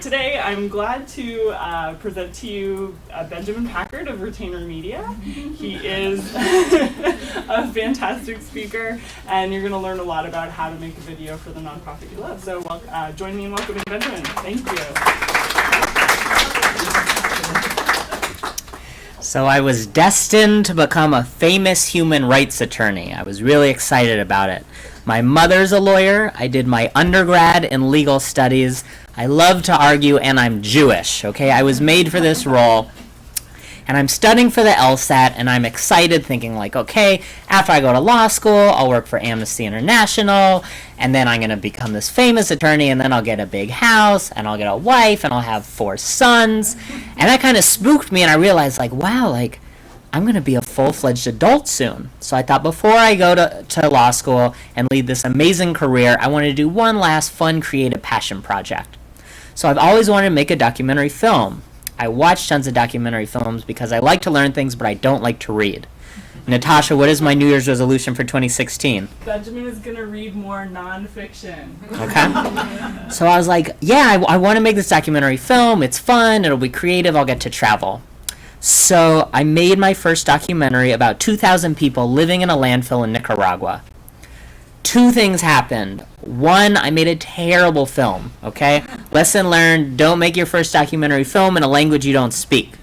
Today, I'm glad to present to you Benjamin Packard of Retainer Media. He is a fantastic speaker, and you're going to learn a lot about how to make a video for the nonprofit you love. So join me in welcoming Benjamin. Thank you. So I was destined to become a famous human rights attorney. I was really excited about it. My mother's a lawyer. I did my undergrad in legal studies. I love to argue, and I'm Jewish, okay? I was made for this role. And I'm studying for the LSAT, and I'm excited, thinking like, okay, after I go to law school, I'll work for Amnesty International, and then I'm going to become this famous attorney, and then I'll get a big house, and I'll get a wife, and I'll have 4 sons. And that kind of spooked me, and I realized, like, wow, like, I'm going to be a full-fledged adult soon. So I thought before I go to law school and lead this amazing career, I wanted to do one last fun, creative passion project. So I've always wanted to make a documentary film. I watch tons of documentary films because I like to learn things, but I don't like to read. Natasha, what is my New Year's resolution for 2016? Benjamin is going to read more nonfiction. Okay. So I was like, yeah, I want to make this documentary film. It's fun. It'll be creative. I'll get to travel. So I made my first documentary about 2,000 people living in a landfill in Nicaragua. 2 things happened. 1, I made a terrible film, okay? Lesson learned, don't make your first documentary film in a language you don't speak.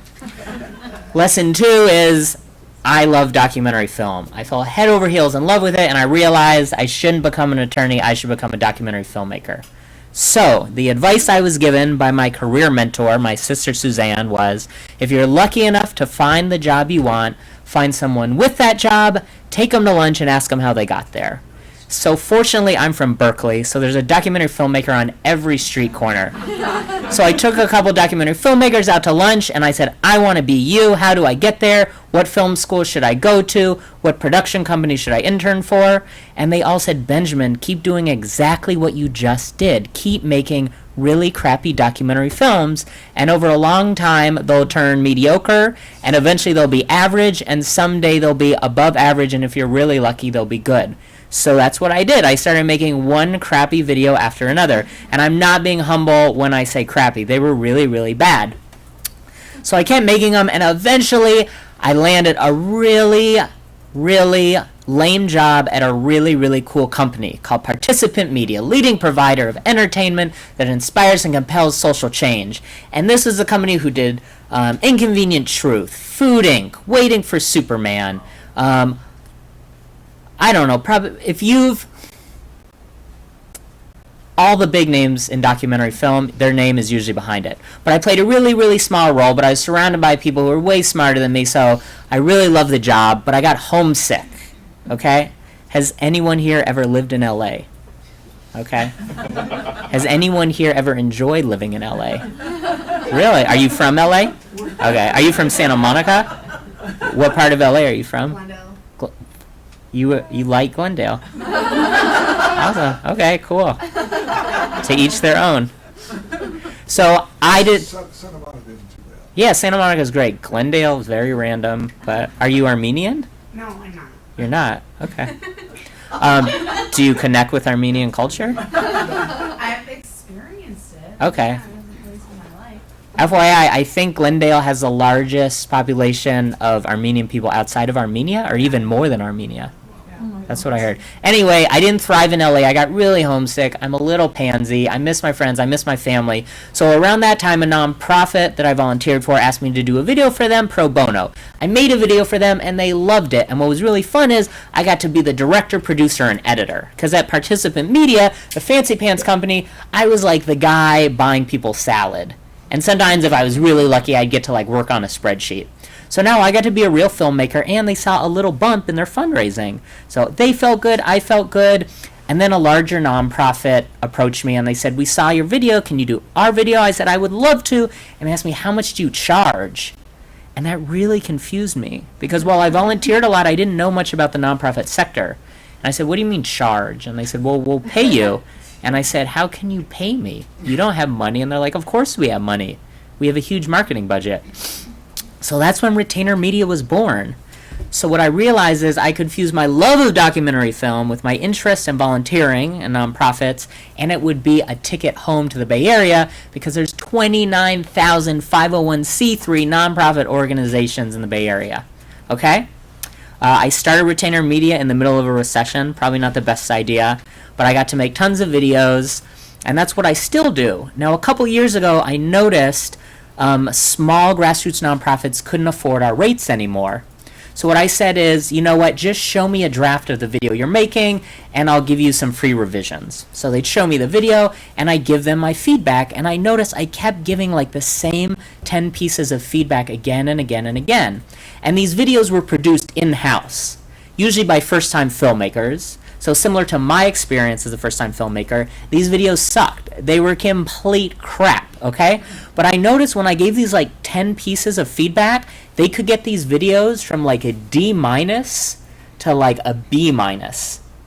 Lesson 2 is, I love documentary film. I fell head over heels in love with it, and I realized I shouldn't become an attorney, I should become a documentary filmmaker. So, the advice I was given by my career mentor, my sister Suzanne, was, if you're lucky enough to find the job you want, find someone with that job, take them to lunch and ask them how they got there. So fortunately, I'm from Berkeley, so there's a documentary filmmaker on every street corner. So I took a couple documentary filmmakers out to lunch, and I said, I want to be you. How do I get there? What film school should I go to? What production company should I intern for? And they all said, Benjamin, keep doing exactly what you just did. Keep making really crappy documentary films, and over a long time, they'll turn mediocre, and eventually they'll be average, and someday they'll be above average, and if you're really lucky, they'll be good. So that's what I did. I started making one crappy video after another. And I'm not being humble when I say crappy. They were really, really bad. So I kept making them, and eventually I landed a really, really lame job at a really, really cool company called Participant Media, leading provider of entertainment that inspires and compels social change. And this is a company who did Inconvenient Truth, Food Inc., Waiting for Superman, I don't know, probably if you've all the big names in documentary film, their name is usually behind it. But I played a really, really small role, but I was surrounded by people who were way smarter than me, so I really loved the job, but I got homesick, okay? Has anyone here ever lived in LA? Okay? Has anyone here ever enjoyed living in LA? Really? Are you from LA? Okay. Are you from Santa Monica? What part of LA are you from? Glendale. You like Glendale? Awesome. Okay, cool. To each their own. So I did. Santa Monica isn't too bad. Yeah, Santa Monica's great. Glendale is very random. But are you Armenian? No, I'm not. You're not. Okay. Do you connect with Armenian culture? I've experienced it. Okay. Yeah, at least in my life. FYI, I think Glendale has the largest population of Armenian people outside of Armenia, or even more than Armenia. That's what I heard. Anyway, I didn't thrive in LA. I got really homesick. I'm a little pansy. I miss my friends. I miss my family. So around that time, a nonprofit that I volunteered for asked me to do a video for them pro bono. I made a video for them, and they loved it. And what was really fun is I got to be the director, producer, and editor. Because at Participant Media, the fancy pants company, I was like the guy buying people salad. And sometimes if I was really lucky, I'd get to like work on a spreadsheet. So now I got to be a real filmmaker, and they saw a little bump in their fundraising. So they felt good, I felt good, and then a larger nonprofit approached me, and they said, we saw your video, can you do our video? I said, I would love to, and they asked me, how much do you charge? And that really confused me, because while I volunteered a lot, I didn't know much about the nonprofit sector. And I said, what do you mean charge? And they said, well, we'll pay you. And I said, how can you pay me? You don't have money. And they're like, of course we have money. We have a huge marketing budget. So that's when Retainer Media was born. So what I realized is I could fuse my love of documentary film with my interest in volunteering and nonprofits, and it would be a ticket home to the Bay Area because there's 29,000 501c3 nonprofit organizations in the Bay Area. Okay? I started Retainer Media in the middle of a recession, probably not the best idea, but I got to make tons of videos, and that's what I still do. Now, a couple years ago, I noticed small grassroots nonprofits couldn't afford our rates anymore. So what I said is, you know what, just show me a draft of the video you're making, and I'll give you some free revisions. So they'd show me the video, and I give them my feedback, and I noticed I kept giving like the same 10 pieces of feedback again and again and again. And these videos were produced in-house, usually by first-time filmmakers. So similar to my experience as a first-time filmmaker, these videos sucked. They were complete crap, okay? But I noticed when I gave these like 10 pieces of feedback, they could get these videos from like a D- to like a B-,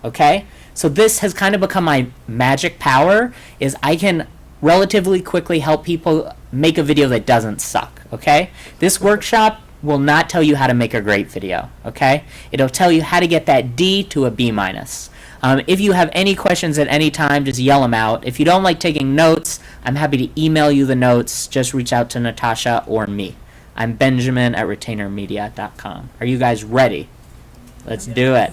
okay? So this has kind of become my magic power, is I can relatively quickly help people make a video that doesn't suck, okay? This workshop will not tell you how to make a great video, okay? It'll tell you how to get that D to a B-. If you have any questions at any time, just yell them out. If you don't like taking notes, I'm happy to email you the notes. Just reach out to Natasha or me. I'm Benjamin at retainermedia.com. Are you guys ready? Let's do it.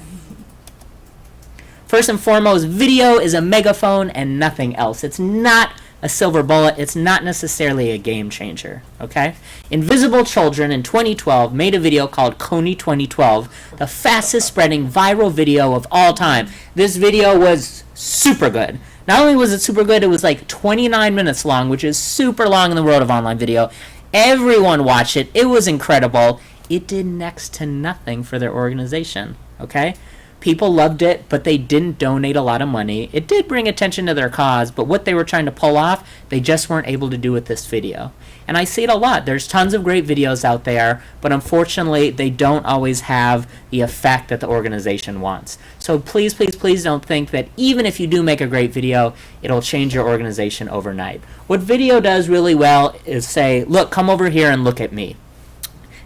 First and foremost, video is a megaphone and nothing else. It's not a silver bullet. It's not necessarily a game changer, okay? Invisible Children in 2012 made a video called Coney 2012, the fastest spreading viral video of all time. This video was super good. Not only was it super good, it was like 29 minutes long, which is super long in the world of online video. Everyone watched it. It was incredible. It did next to nothing for their organization, okay? People loved it, but they didn't donate a lot of money. It did bring attention to their cause, but what they were trying to pull off, they just weren't able to do with this video. And I see it a lot. There's tons of great videos out there, but unfortunately, they don't always have the effect that the organization wants. So please, please, please don't think that even if you do make a great video, it'll change your organization overnight. What video does really well is say, look, come over here and look at me.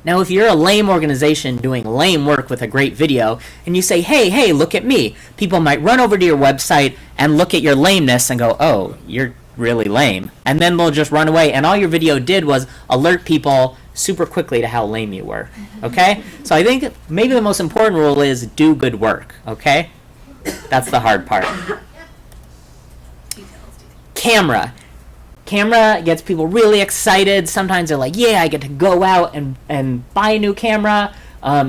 Now, if you're a lame organization doing lame work with a great video, and you say, hey, look at me, people might run over to your website and look at your lameness and go, oh, you're really lame. And then they'll just run away, and all your video did was alert people super quickly to how lame you were, okay? So I think maybe the most important rule is do good work, okay? That's the hard part. Camera. Camera gets people really excited. Sometimes they're like, yeah, I get to go out and buy a new camera.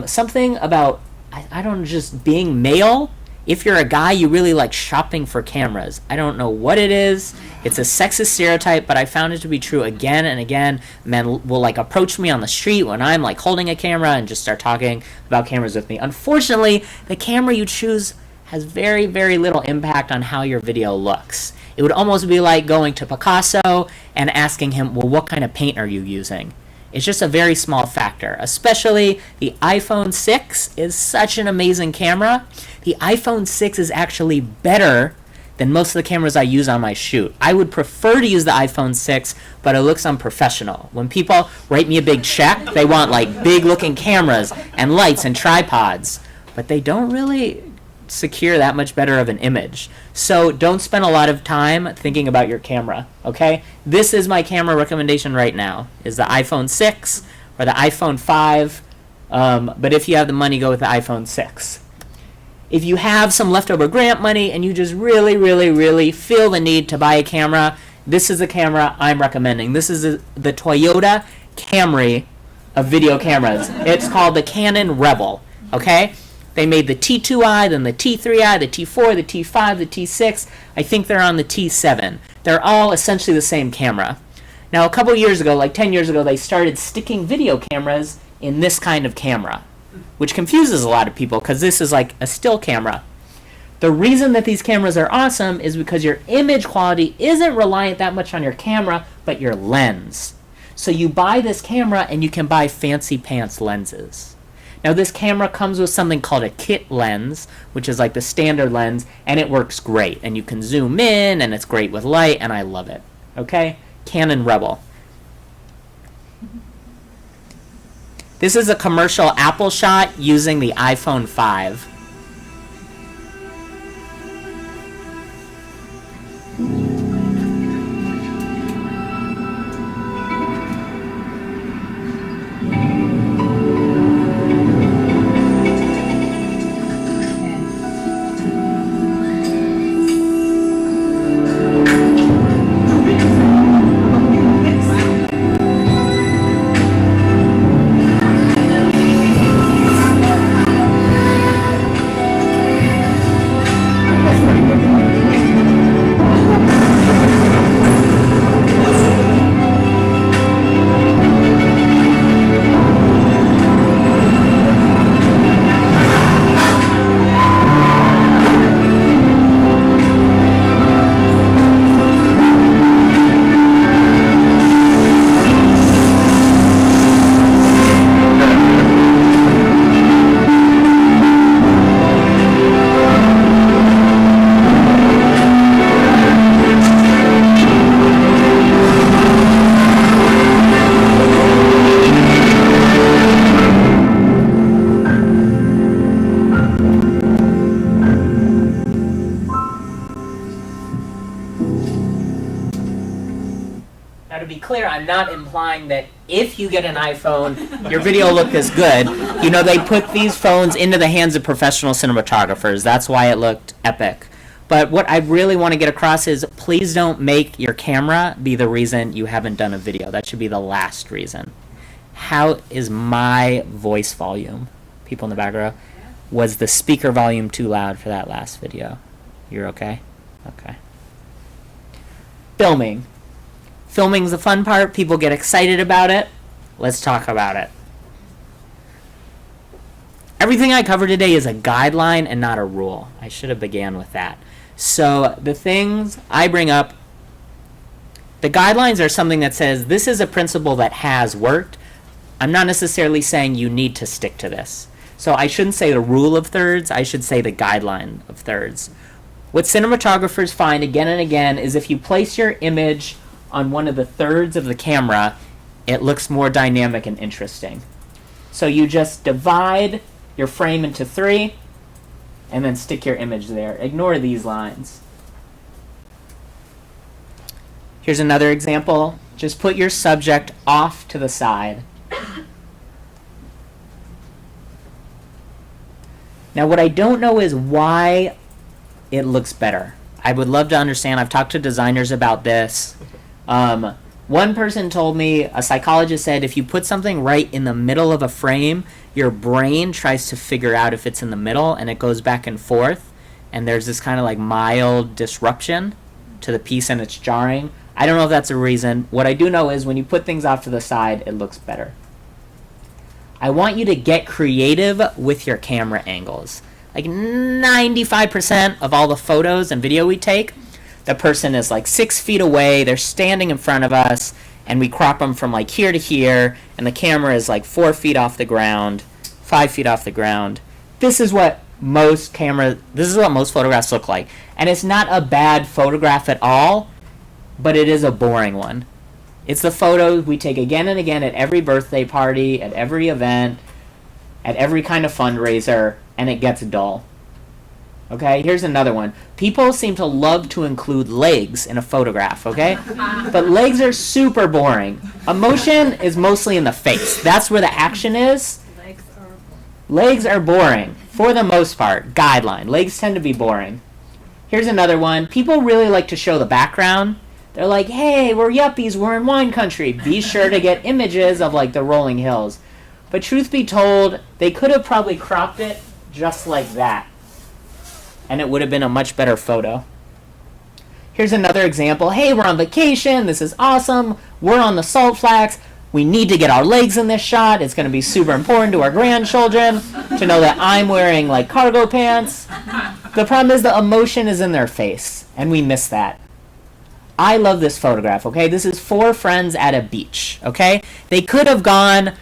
Something about, I don't know, just being male. If you're a guy, you really like shopping for cameras. I don't know what it is. It's a sexist stereotype, but I found it to be true again and again. Men will like approach me on the street when I'm like holding a camera and just start talking about cameras with me. Unfortunately, the camera you choose has very, very little impact on how your video looks. It would almost be like going to Picasso and asking him, well, what kind of paint are you using? It's just a very small factor. Especially the iPhone 6 is such an amazing camera. The iPhone 6 is actually better than most of the cameras I use on my shoot. I would prefer to use the iPhone 6, but it looks unprofessional. When people write me a big check, they want like big looking cameras and lights and tripods, but they don't really secure that much better of an image. So don't spend a lot of time thinking about your camera, okay? This is my camera recommendation right now, is the iPhone 6 or the iPhone 5, but if you have the money, go with the iPhone 6. If you have some leftover grant money and you just really, really, really feel the need to buy a camera, this is the camera I'm recommending. This is the Toyota Camry of video cameras. It's called the Canon Rebel, okay? They made the T2i, then the T3i, the T4, the T5, the T6. I think they're on the T7. They're all essentially the same camera. Now, a couple years ago, like 10 years ago, they started sticking video cameras in this kind of camera, which confuses a lot of people because this is like a still camera. The reason that these cameras are awesome is because your image quality isn't reliant that much on your camera, but your lens. So you buy this camera and you can buy fancy pants lenses. Now this camera comes with something called a kit lens, which is like the standard lens, and it works great. And you can zoom in, and it's great with light, and I love it. Okay? Canon Rebel. This is a commercial Apple shot using the iPhone 5. Now, to be clear, I'm not implying that if you get an iPhone, your video will look as good. You know, they put these phones into the hands of professional cinematographers. That's why it looked epic. But what I really want to get across is please don't make your camera be the reason you haven't done a video. That should be the last reason. How is my voice volume? People in the back row. Was the speaker volume too loud for that last video? You're okay? Okay. Filming. Filming's the fun part. People get excited about it. Let's talk about it. Everything I cover today is a guideline and not a rule. I should have began with that. So the things I bring up, the guidelines are something that says this is a principle that has worked. I'm not necessarily saying you need to stick to this. So I shouldn't say the rule of thirds. I should say the guideline of thirds. What cinematographers find again and again is if you place your image on one of the thirds of the camera, it looks more dynamic and interesting. So you just divide your frame into 3 and then stick your image there. Ignore these lines. Here's another example. Just put your subject off to the side. Now what I don't know is why it looks better. I would love to understand. I've talked to designers about this. One person told me, a psychologist said, if you put something right in the middle of a frame, your brain tries to figure out if it's in the middle, and it goes back and forth, and there's this kind of like mild disruption to the piece, and it's jarring. I don't know if that's a reason. What I do know is when you put things off to the side, it looks better. I want you to get creative with your camera angles. Like 95% of all the photos and video we take, the person is like 6 feet away, they're standing in front of us, and we crop them from like here to here, and the camera is like 4 feet off the ground, 5 feet off the ground. This is what most photographs look like. And it's not a bad photograph at all, but it is a boring one. It's the photos we take again and again at every birthday party, at every event, at every kind of fundraiser, and it gets dull. Okay, here's another one. People seem to love to include legs in a photograph, okay? But legs are super boring. Emotion is mostly in the face. That's where the action is. Legs are boring, for the most part. Guideline. Legs tend to be boring. Here's another one. People really like to show the background. They're like, hey, we're yuppies, we're in wine country. Be sure to get images of like the rolling hills. But truth be told, they could have probably cropped it just like that, and it would have been a much better photo. Here's another example. Hey, we're on vacation. This is awesome. We're on the Salt Flats. We need to get our legs in this shot. It's going to be super important to our grandchildren to know that I'm wearing like cargo pants. The problem is the emotion is in their face, and we miss that. I love this photograph, okay? This is 4 friends at a beach, okay? They could have gone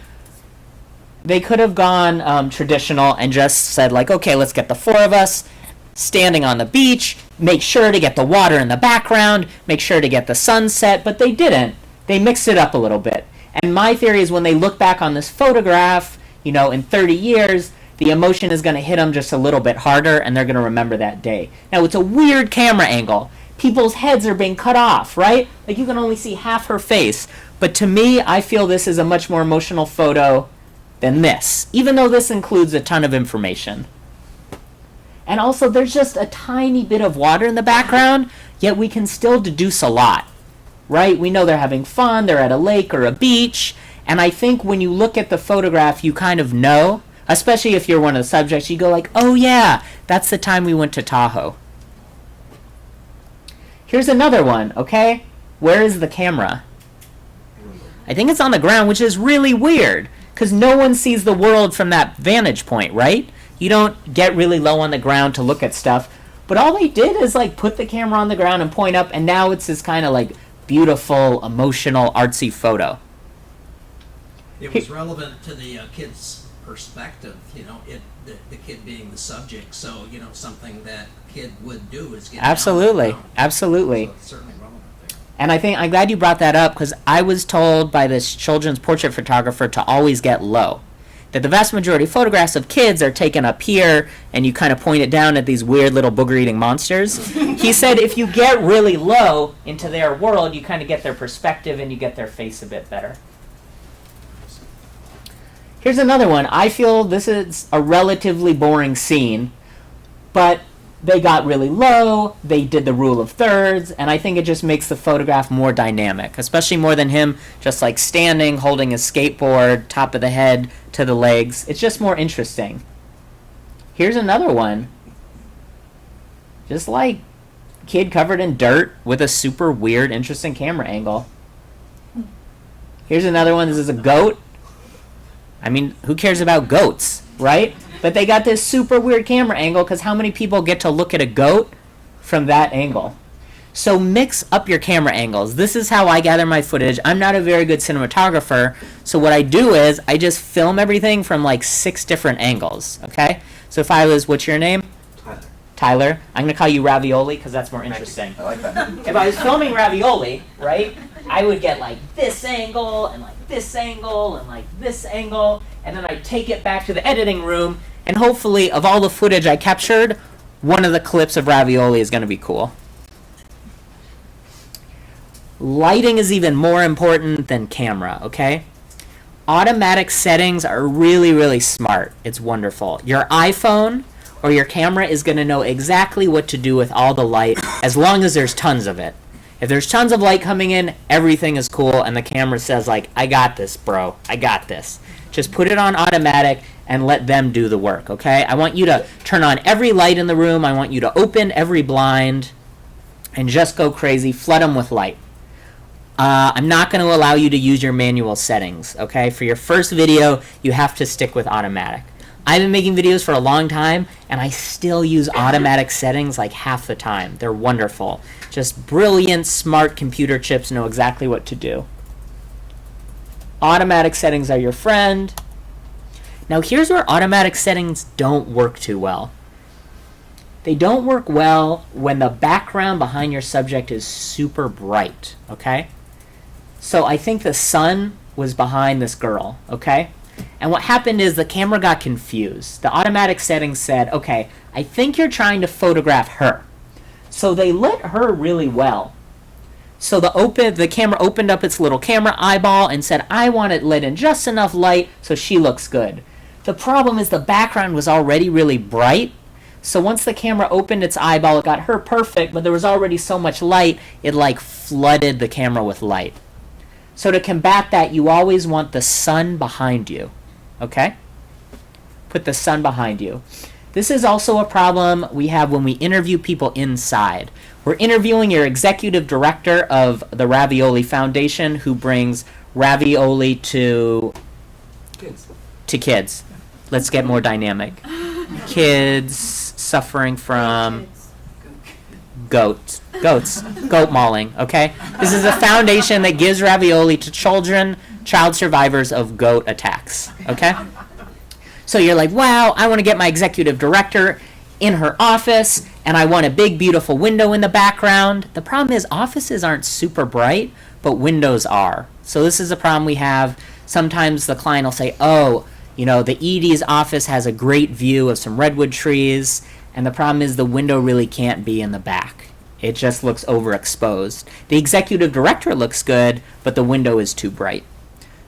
traditional and just said like, okay, let's get the 4 of us standing on the beach, make sure to get the water in the background, make sure to get the sunset, but they didn't. They mixed it up a little bit. And my theory is when they look back on this photograph, you know, in 30 years, the emotion is going to hit them just a little bit harder, and they're going to remember that day. Now, it's a weird camera angle. People's heads are being cut off, right? Like, you can only see half her face. But to me, I feel this is a much more emotional photo than this, even though this includes a ton of information. And also, there's just a tiny bit of water in the background, yet we can still deduce a lot, right? We know they're having fun, they're at a lake or a beach, and I think when you look at the photograph, you kind of know, especially if you're one of the subjects, you go like, oh yeah, that's the time we went to Tahoe. Here's another one, okay? Where is the camera? I think it's on the ground, which is really weird, because no one sees the world from that vantage point, right? You don't get really low on the ground to look at stuff, but all they did is like put the camera on the ground and point up, and now it's this kind of like beautiful, emotional, artsy photo. It was relevant to the kid's perspective, you know, the kid being the subject, so, you know, something that kid would do is get down on the Absolutely, ground. absolutely. So it's certainly relevant there. And I think I'm glad you brought that up, because I was told by this children's portrait photographer to always get low. That the vast majority of photographs of kids are taken up here, and you kind of point it down at these weird little booger-eating monsters. He said if you get really low into their world, you kind of get their perspective and you get their face a bit better. Here's another one. I feel this is a relatively boring scene, but they got really low, they did the rule of thirds, and I think it just makes the photograph more dynamic, especially more than him just like standing, holding his skateboard, top of the head to the legs. It's just more interesting. Here's another one. Just like kid covered in dirt with a super weird, interesting camera angle. Here's another one. This is a goat. I mean, who cares about goats, right? But they got this super weird camera angle, because how many people get to look at a goat from that angle? So mix up your camera angles. This is how I gather my footage. I'm not a very good cinematographer, so what I do is I just film everything from like 6 different angles, okay? So if I was, what's your name? Tyler. Tyler. I'm going to call you Ravioli because that's more interesting. I like that. If I was filming Ravioli, right, I would get like this angle and like this angle and like this angle, and then I'd take it back to the editing room, and hopefully of all the footage I captured, one of the clips of Ravioli is going to be cool. Lighting is even more important than camera, okay? Automatic settings are really, really smart. It's wonderful. Your iPhone or your camera is going to know exactly what to do with all the light as long as there's tons of it. If there's tons of light coming in, everything is cool, and the camera says like, I got this, bro. I got this. Just put it on automatic and let them do the work, okay? I want you to turn on every light in the room. I want you to open every blind and just go crazy. Flood them with light. I'm not going to allow you to use your manual settings, okay? For your first video, you have to stick with automatic. I've been making videos for a long time, and I still use automatic settings like half the time. They're wonderful. Just brilliant, smart computer chips know exactly what to do. Automatic settings are your friend. Now here's where automatic settings don't work too well. They don't work well when the background behind your subject is super bright, okay? So I think the sun was behind this girl, okay? And what happened is the camera got confused. The automatic settings said, okay, I think you're trying to photograph her. So they lit her really well. So the camera opened up its little camera eyeball and said, I want it lit in just enough light so she looks good. The problem is the background was already really bright. So once the camera opened its eyeball, it got her perfect, but there was already so much light, it like flooded the camera with light. So to combat that, you always want the sun behind you, okay? Put the sun behind you. This is also a problem we have when we interview people inside. We're interviewing your executive director of the Ravioli Foundation, who brings ravioli to kids. Let's get more dynamic. Kids suffering from goat mauling, okay? This is a foundation that gives ravioli to children, child survivors of goat attacks, okay? So you're like, wow, I want to get my executive director in her office, and I want a big, beautiful window in the background. The problem is offices aren't super bright, but windows are. So this is a problem we have. Sometimes the client will say, oh, you know, the ED's office has a great view of some redwood trees, and the problem is the window really can't be in the back. It just looks overexposed. The executive director looks good, but the window is too bright.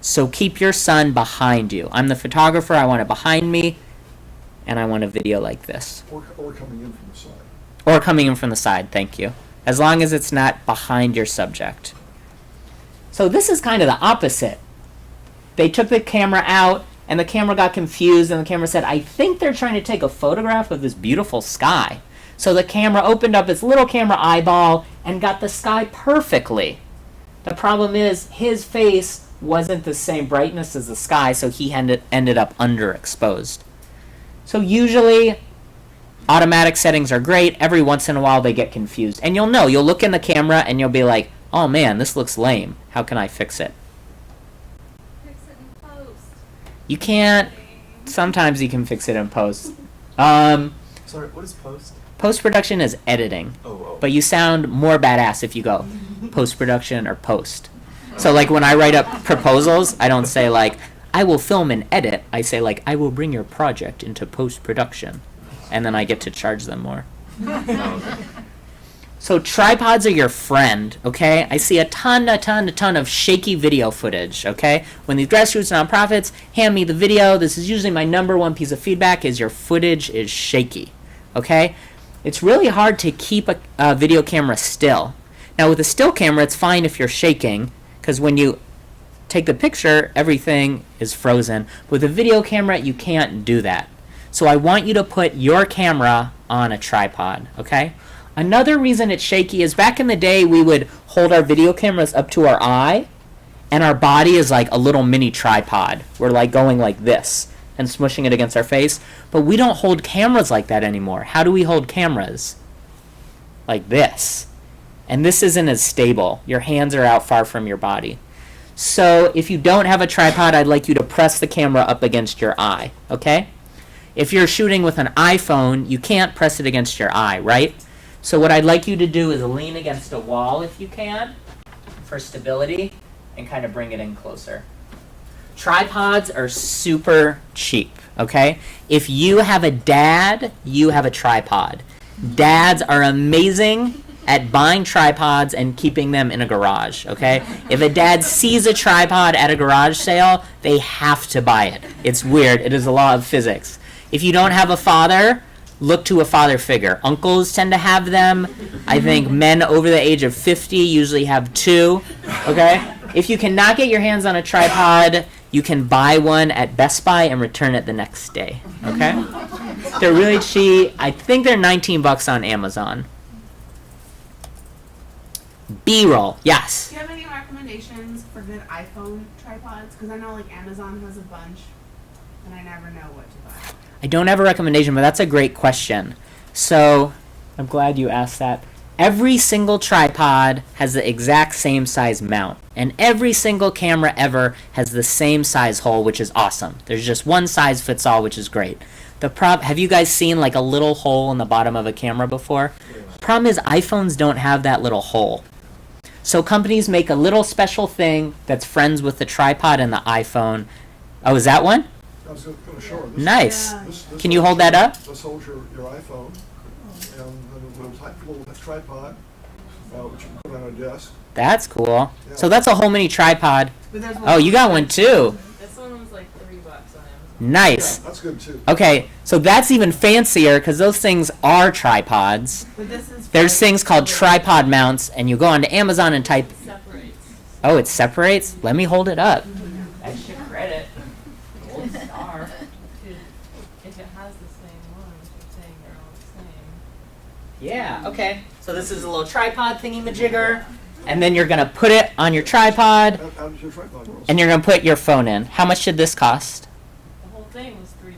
So keep your son behind you. I'm the photographer, I want it behind me, and I want a video like this. Or coming in from the side. Or coming in from the side, thank you. As long as it's not behind your subject. So this is kind of the opposite. They took the camera out, and the camera got confused, and the camera said, I think they're trying to take a photograph of this beautiful sky. So the camera opened up its little camera eyeball and got the sky perfectly. The problem is, his face wasn't the same brightness as the sky, so he ended up underexposed. So usually, automatic settings are great. Every once in a while, they get confused. And you'll know. You'll look in the camera, and you'll be like, oh man, this looks lame. How can I fix it? Fix it in post. You can't. Sometimes you can fix it in post. Sorry, what is post? Post-production is editing. Oh. But you sound more badass if you go post-production or post. So like when I write up proposals, I don't say like, I will film and edit. I say like, I will bring your project into post-production. And then I get to charge them more. So tripods are your friend, okay? I see a ton of shaky video footage, okay? When these grassroots nonprofits hand me the video, this is usually my number one piece of feedback is your footage is shaky, okay? It's really hard to keep a video camera still. Now with a still camera, it's fine if you're shaking, because when you take the picture, everything is frozen. With a video camera, you can't do that. So I want you to put your camera on a tripod, okay? Another reason it's shaky is back in the day, we would hold our video cameras up to our eye, and our body is like a little mini tripod. We're like going like this and smushing it against our face. But we don't hold cameras like that anymore. How do we hold cameras? Like this. And this isn't as stable. Your hands are out far from your body. So if you don't have a tripod, I'd like you to press the camera up against your eye, okay? If you're shooting with an iPhone, you can't press it against your eye, right? So what I'd like you to do is lean against a wall if you can for stability and kind of bring it in closer. Tripods are super cheap, okay? If you have a dad, you have a tripod. Dads are amazing at buying tripods and keeping them in a garage, okay? If a dad sees a tripod at a garage sale, they have to buy it. It's weird. It is a law of physics. If you don't have a father, look to a father figure. Uncles tend to have them. I think men over the age of 50 usually have two, okay? If you cannot get your hands on a tripod, you can buy one at Best Buy and return it the next day, okay? They're really cheap. I think they're $19 on Amazon. B-roll, yes. Do you have any recommendations for good iPhone tripods? Because I know like Amazon has a bunch, and I never know what to buy. I don't have a recommendation, but that's a great question. So, I'm glad you asked that. Every single tripod has the exact same size mount, and every single camera ever has the same size hole, which is awesome. There's just one size fits all, which is great. Have you guys seen like a little hole in the bottom of a camera before? Problem is iPhones don't have that little hole. So companies make a little special thing that's friends with the tripod and the iPhone. Oh, is that one? I was going to show her. Nice. Yeah. This Can you hold that up? This holds your iPhone, and the little tripod, which you can put on a desk. That's cool. So that's a whole mini tripod. But there's Oh, you got one too. This one was like $3 on Amazon. Nice. Yeah, that's good too. Okay, so that's even fancier because those things are tripods. But this is There's for- things called tripod mounts, and you go onto Amazon and type. Separates. Oh, it separates? Let me hold it up. Extra credit. Gold star. Dude, if it has the same ones, you're saying they're all the same. Yeah, okay. So this is a little tripod thingy-majigger, and then you're going to put it on your tripod, How does your tripod roll? and you're going to put your phone in. How much did this cost? The whole thing was $3.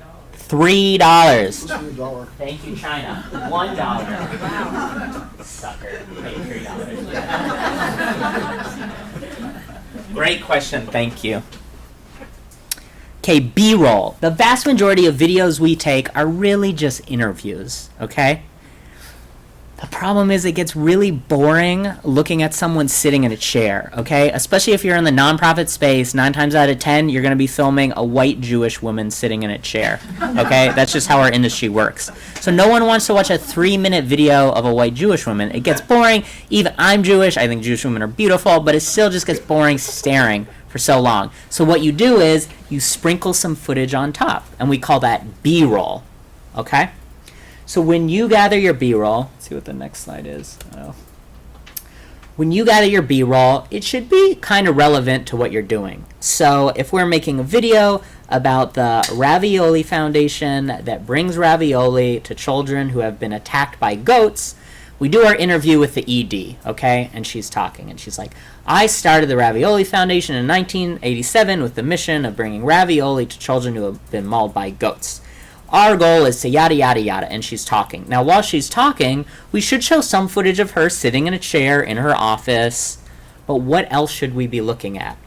$3. This is $1. Thank you, China. $1. Wow. Sucker. Pay $3. Great question. Thank you. Okay, B-roll. The vast majority of videos we take are really just interviews, okay? The problem is it gets really boring looking at someone sitting in a chair, okay? Especially if you're in the nonprofit space, 9 times out of 10, you're going to be filming a white Jewish woman sitting in a chair, okay? That's just how our industry works. So no one wants to watch a 3-minute video of a white Jewish woman. It gets boring. Even I'm Jewish. I think Jewish women are beautiful, but it still just gets boring staring for so long. So what you do is you sprinkle some footage on top, and we call that B-roll, okay? So when you gather your B-roll, let's see what the next slide is. Oh. When you gather your B-roll, it should be kind of relevant to what you're doing. So if we're making a video about the Ravioli Foundation that brings ravioli to children who have been attacked by goats, we do our interview with the ED, okay? And she's talking, and she's like, I started the Ravioli Foundation in 1987 with the mission of bringing ravioli to children who have been mauled by goats. Our goal is to yada yada yada, and she's talking. Now while she's talking, we should show some footage of her sitting in a chair in her office, but what else should we be looking at?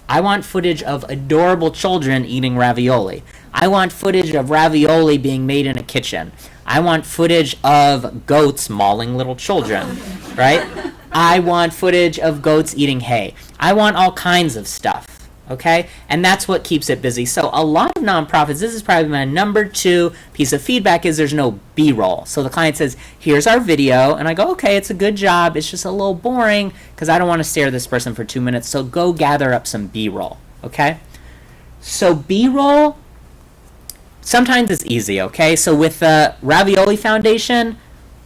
I want footage of adorable children eating ravioli. I want footage of ravioli being made in a kitchen. I want footage of goats mauling little children, right? I want footage of goats eating hay. I want all kinds of stuff. Okay, and that's what keeps it busy. So a lot of nonprofits, this is probably my number 2 piece of feedback, is there's no B-roll. So the client says, here's our video, and I go, okay, it's a good job, it's just a little boring because I don't want to stare at this person for 2 minutes, so go gather up some B-roll, okay? So B-roll, sometimes it's easy, okay? So with the Ravioli Foundation,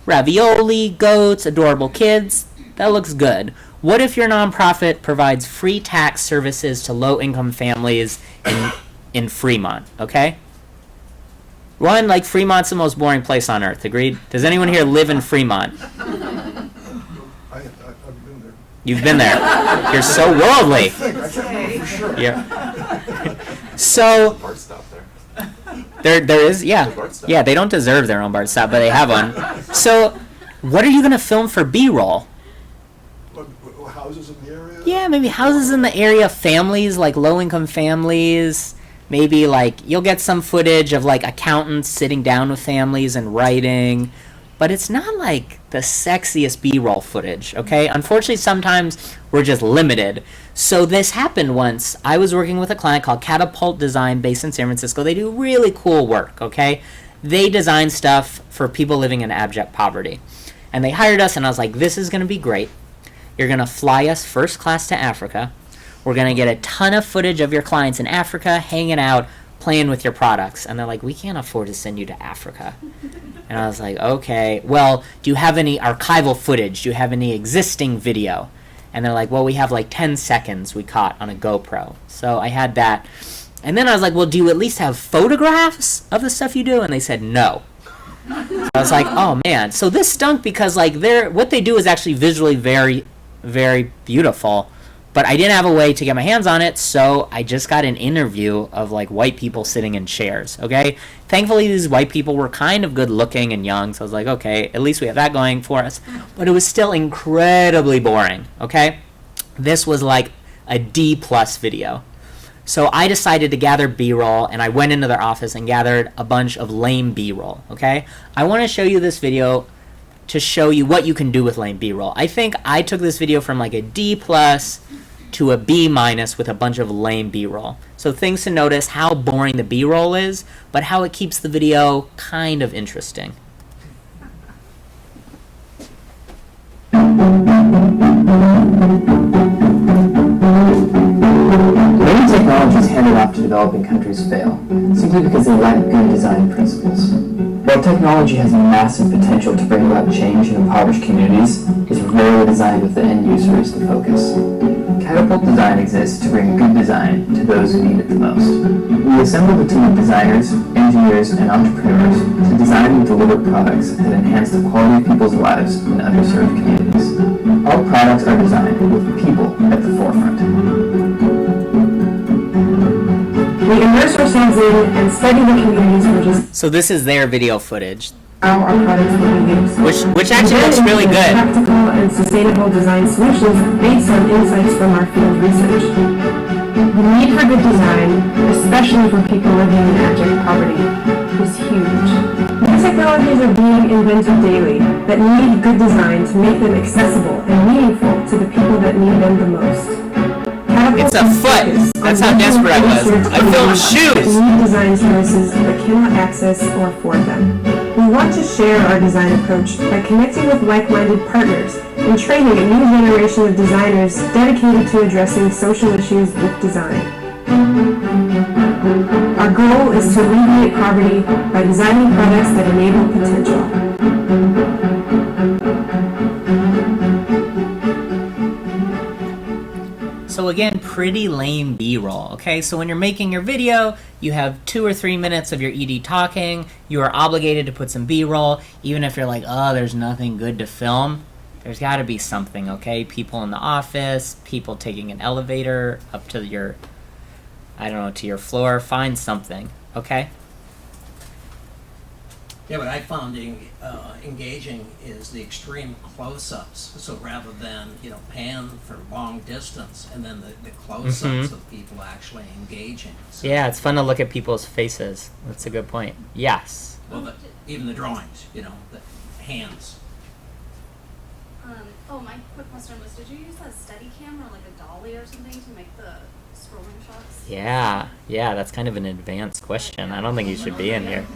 ravioli, goats, adorable kids, that looks good. What if your nonprofit provides free tax services to low-income families in Fremont, okay? One, like, Fremont's the most boring place on earth, agreed? Does anyone here live in Fremont? I've been there. You've been there. You're so worldly. I can't remember for sure. Yeah. So, BART stop there. there is, yeah. BART stop. Yeah, they don't deserve their own BART stop, but they have one. So, what are you going to film for B-roll? Houses in the area? Yeah, maybe houses in the area, families, like low-income families. Maybe, like, you'll get some footage of, like, accountants sitting down with families and writing. But it's not, like, the sexiest B-roll footage, okay? Unfortunately, sometimes we're just limited. So this happened once. I was working with a client called Catapult Design based in San Francisco. They do really cool work, okay? They design stuff for people living in abject poverty. And they hired us, and I was like, this is going to be great. You're going to fly us first class to Africa. We're going to get a ton of footage of your clients in Africa, hanging out, playing with your products. And they're like, we can't afford to send you to Africa. And I was like, okay, well, do you have any archival footage? Do you have any existing video? And they're like, well, we have like 10 seconds we caught on a GoPro. So I had that. And then I was like, well, do you at least have photographs of the stuff you do? And they said, no. So I was like, oh, man. So this stunk because, like, what they do is actually visually very, very beautiful, but I didn't have a way to get my hands on it, so I just got an interview of, like, white people sitting in chairs, okay? Thankfully, these white people were kind of good looking and young, so I was like, okay, at least we have that going for us, but it was still incredibly boring, okay? This was like a D+ video. So I decided to gather B-roll, and I went into their office and gathered a bunch of lame B-roll, okay? I want to show you this video to show you what you can do with lame B-roll. I think I took this video from like a D+ to a B- with a bunch of lame B-roll. So things to notice, how boring the B-roll is, but how it keeps the video kind of interesting. Many technologies handed off to developing countries fail, simply because they lack good design principles. While technology has massive potential to bring about change in impoverished communities, it's rarely designed with the end user as the focus. Catapult Design exists to bring good design to those who need it the most. We assembled a team of designers, engineers, and entrepreneurs to design and deliver products that enhance the quality of people's lives in underserved communities. Our products are designed with people at the forefront. We immerse ourselves in and study the communities for just So this is their video footage, how our products will be used. which actually looks really good. Practical and sustainable design solutions based on insights from our field research. The need for good design, especially for people living in abject poverty, is huge. These technologies are being invented daily that need good design to make them accessible and meaningful to the people that need them the most. It's a foot. That's how desperate I was. I filmed shoes. Need design services but cannot access or afford them. We want to share our design approach by connecting with like-minded partners and training a new generation of designers dedicated to addressing social issues with design. Our goal is to alleviate poverty by designing products that enable potential. So again, pretty lame B-roll, okay? So when you're making your video, you have 2 or 3 minutes of your ED talking, you are obligated to put some B-roll, even if you're like, oh, there's nothing good to film. There's gotta be something, okay? People in the office, people taking an elevator up to your, I don't know, to your floor, find something, okay? Yeah, what I found engaging is the extreme close-ups. So rather than, pan for long distance, and then the close-ups of people actually engaging. So, Yeah, it's fun to look at people's faces. That's a good point. Yes. well, even the drawings, the hands. My quick question was, did you use a Steadicam or like a dolly or something to make the scrolling shots? Yeah, that's kind of an advanced question. I don't think you should be in here.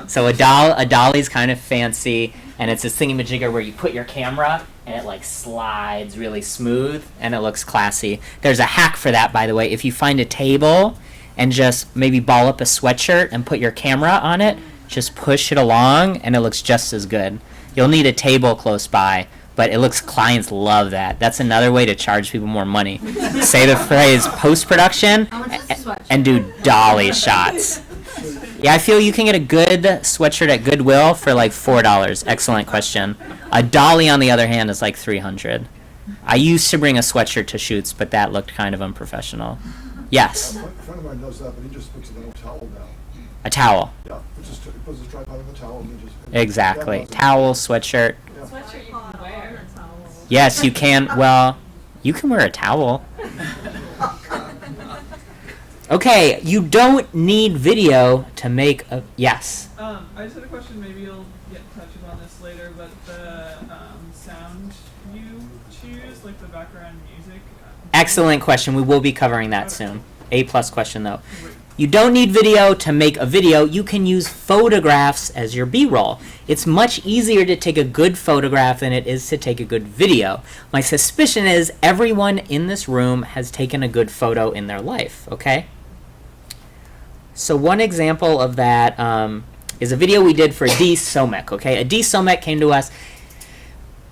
So a dolly's kind of fancy, and it's this thingamajigger where you put your camera and it like slides really smooth and it looks classy. There's a hack for that, by the way. If you find a table and just maybe ball up a sweatshirt and put your camera on it, just push it along and it looks just as good. You'll need a table close by, but clients love that. That's another way to charge people more money. Say the phrase post-production and do dolly shots. Yeah, I feel you can get a good sweatshirt at Goodwill for like $4. Excellent question. A dolly, on the other hand, is like $300. I used to bring a sweatshirt to shoots, but that looked kind of unprofessional. Yes? A friend of mine does that, but he just puts it on a towel now. A towel. Yeah, puts his tripod on the towel and then just... Exactly. Towel, sweatshirt. Yeah. Sweatshirt you can wear. Yes, you can. Well, you can wear a towel. Okay, you don't need video to make a... Yes? I just had a question, maybe you'll get touched on this later, but the sound you choose, like the background music... Excellent question. We will be covering that soon. A+ question, though. You don't need video to make a video. You can use photographs as your B-roll. It's much easier to take a good photograph than it is to take a good video. My suspicion is everyone in this room has taken a good photo in their life, okay? So one example of that is a video we did for Adi Somek, okay? Adi Somek came to us,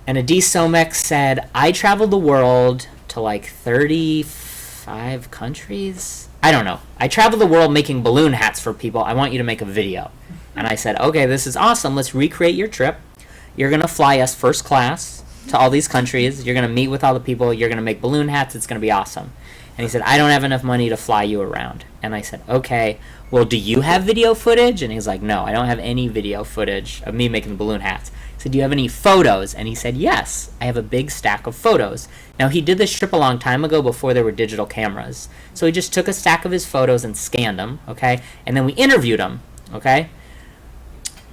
and Adi Somek said, I traveled the world to like 35 countries? I don't know. I traveled the world making balloon hats for people. I want you to make a video. And I said, okay, this is awesome. Let's recreate your trip. You're going to fly us first class to all these countries. You're going to meet with all the people. You're going to make balloon hats. It's going to be awesome. And he said, I don't have enough money to fly you around. And I said, okay, well, do you have video footage? And he's like, no, I don't have any video footage of me making the balloon hats. I said, do you have any photos? And he said, yes, I have a big stack of photos. Now, he did this trip a long time ago before there were digital cameras. So he just took a stack of his photos and scanned them, okay? And then we interviewed him, okay?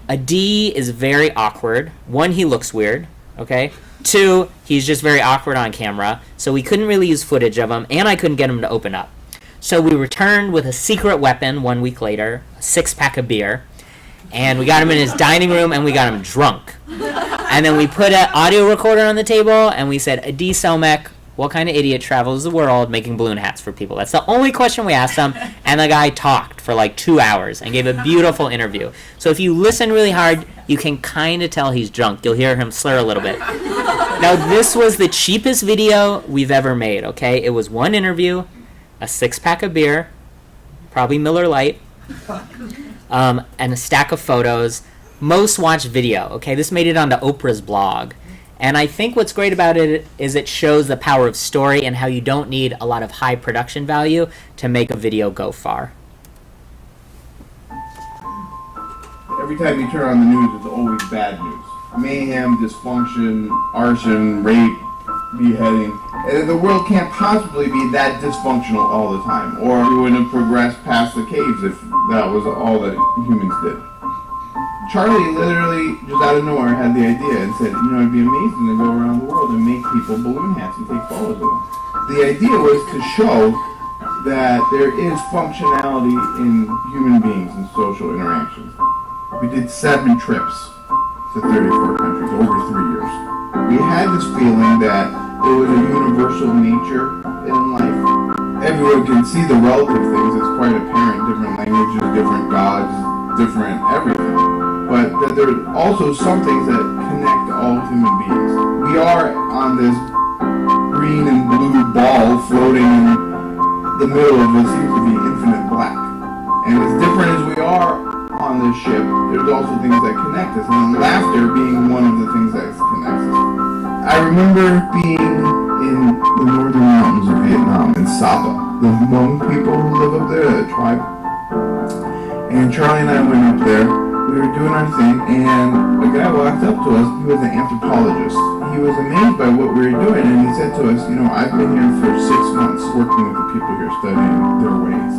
Adi is very awkward. 1, he looks weird, okay? 2, he's just very awkward on camera, so we couldn't really use footage of him, and I couldn't get him to open up. So we returned with a secret weapon 1 week later, a 6-pack of beer, and we got him in his dining room, and we got him drunk. And then we put an audio recorder on the table, and we said, Adi Somek, what kind of idiot travels the world making balloon hats for people? That's the only question we asked him, and the guy talked for like 2 hours and gave a beautiful interview. So if you listen really hard, you can kind of tell he's drunk. You'll hear him slur a little bit. Now, this was the cheapest video we've ever made, okay? It was 1 interview, a 6-pack of beer, probably Miller Lite, and a stack of photos. Most watched video, okay? This made it onto Oprah's blog. And I think what's great about it is it shows the power of story and how you don't need a lot of high production value to make a video go far. Every time you turn on the news, it's always bad news. Mayhem, dysfunction, arson, rape, beheading. The world can't possibly be that dysfunctional all the time, or we wouldn't have progressed past the caves if that was all that humans did. Charlie literally, just out of nowhere, had the idea and said, you know, it'd be amazing to go around the world and make people balloon hats and take photos of them. The idea was to show that there is functionality in human beings and social interactions. We did 7 trips to 34 countries over 3 years. We had this feeling that there was a universal nature in life. Everyone can see the relative things. It's quite apparent. Different languages, different gods, different everything. But that there are also some things that connect all human beings. We are on this green and blue ball floating in the middle of what seems to be infinite black. And as different as we are on this ship, there's also things that connect us, and laughter being one of the things that connects us. I remember being in the northern mountains of Vietnam, in Sapa, the Hmong people who live up there, the tribe. And Charlie and I went up there, we were doing our thing, and a guy walked up to us. He was an anthropologist. He was amazed by what we were doing, and he said to us, you know, I've been here for 6 months working with the people here, studying their ways.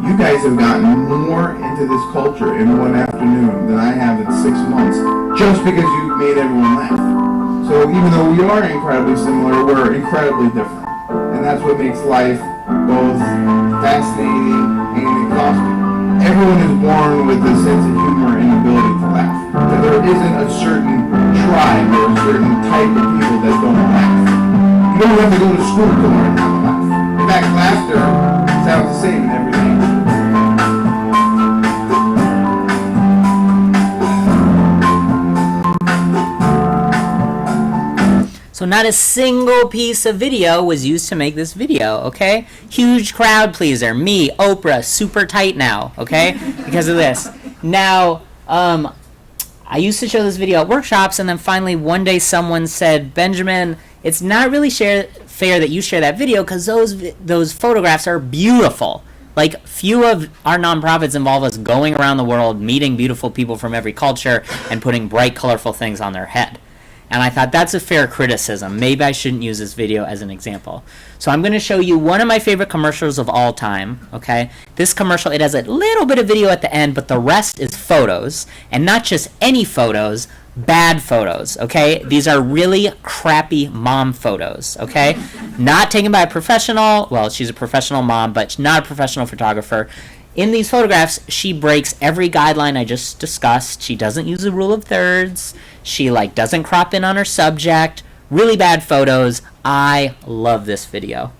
You guys have gotten more into this culture in one afternoon than I have in 6 months, just because you made everyone laugh. So even though we are incredibly similar, we're incredibly different. And that's what makes life both fascinating and exhausting. Everyone is born with a sense of humor and ability to laugh. But there isn't a certain tribe or a certain type of people that don't laugh. You don't have to go to school to learn how to laugh. In fact, laughter sounds the same in every language. So not a single piece of video was used to make this video, okay? Huge crowd pleaser. Me, Oprah, super tight now, okay? Because of this. Now, I used to show this video at workshops, and then finally one day someone said, Benjamin, it's not really fair that you share that video because those photographs are beautiful. Like, few of our nonprofits involve us going around the world, meeting beautiful people from every culture, and putting bright, colorful things on their head. And I thought that's a fair criticism. Maybe I shouldn't use this video as an example. So I'm going to show you one of my favorite commercials of all time, okay? This commercial, it has a little bit of video at the end, but the rest is photos. And not just any photos, bad photos, okay? These are really crappy mom photos, okay? Not taken by a professional. Well, she's a professional mom, but not a professional photographer. In these photographs, she breaks every guideline I just discussed. She doesn't use the rule of thirds. She doesn't crop in on her subject. Really bad photos. I love this video.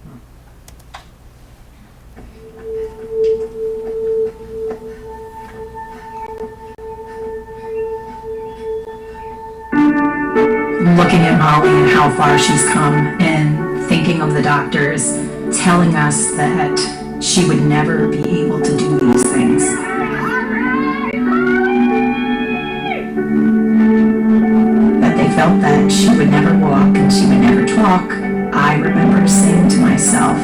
Looking at Molly and how far she's come and thinking of the doctors telling us that she would never be able to do these things. That they felt that she would never walk and she would never talk. I remember saying to myself,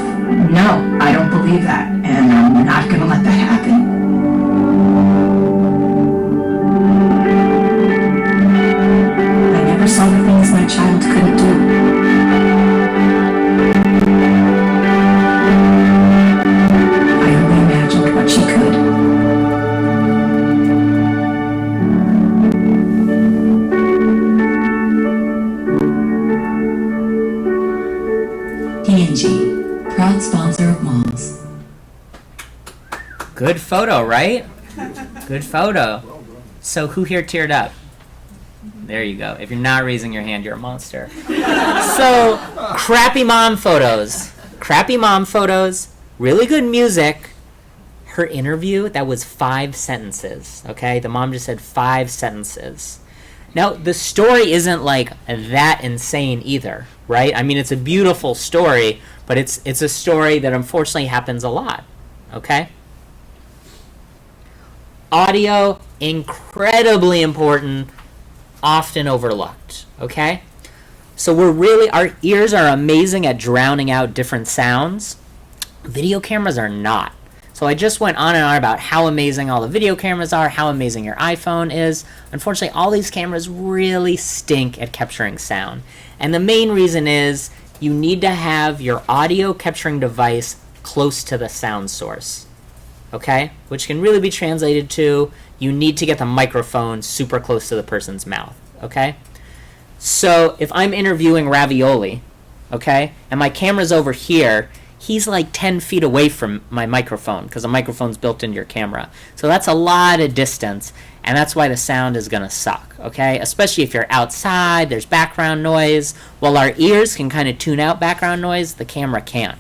no, I don't believe that, and I'm not going to let that happen. I never saw the things my child couldn't do. What she could. P&G, proud sponsor of moms. Good photo, right? Good photo. So who here teared up? There you go. If you're not raising your hand, you're a monster. So, crappy mom photos. Crappy mom photos. Really good music. Her interview, that was 5 sentences, okay? The mom just said 5 sentences. Now, the story isn't that insane either, right? I mean, it's a beautiful story, but it's a story that unfortunately happens a lot, okay? Audio, incredibly important, often overlooked, okay? So our ears are amazing at drowning out different sounds. Video cameras are not. So I just went on and on about how amazing all the video cameras are, how amazing your iPhone is. Unfortunately, all these cameras really stink at capturing sound. And the main reason is you need to have your audio capturing device close to the sound source. okay? Which can really be translated to you need to get the microphone super close to the person's mouth, okay? So if I'm interviewing Ravioli, okay, and my camera's over here, he's like 10 feet away from my microphone because the microphone's built into your camera. So that's a lot of distance, and that's why the sound is going to suck, okay? Especially if you're outside, there's background noise. While our ears can kind of tune out background noise, the camera can't.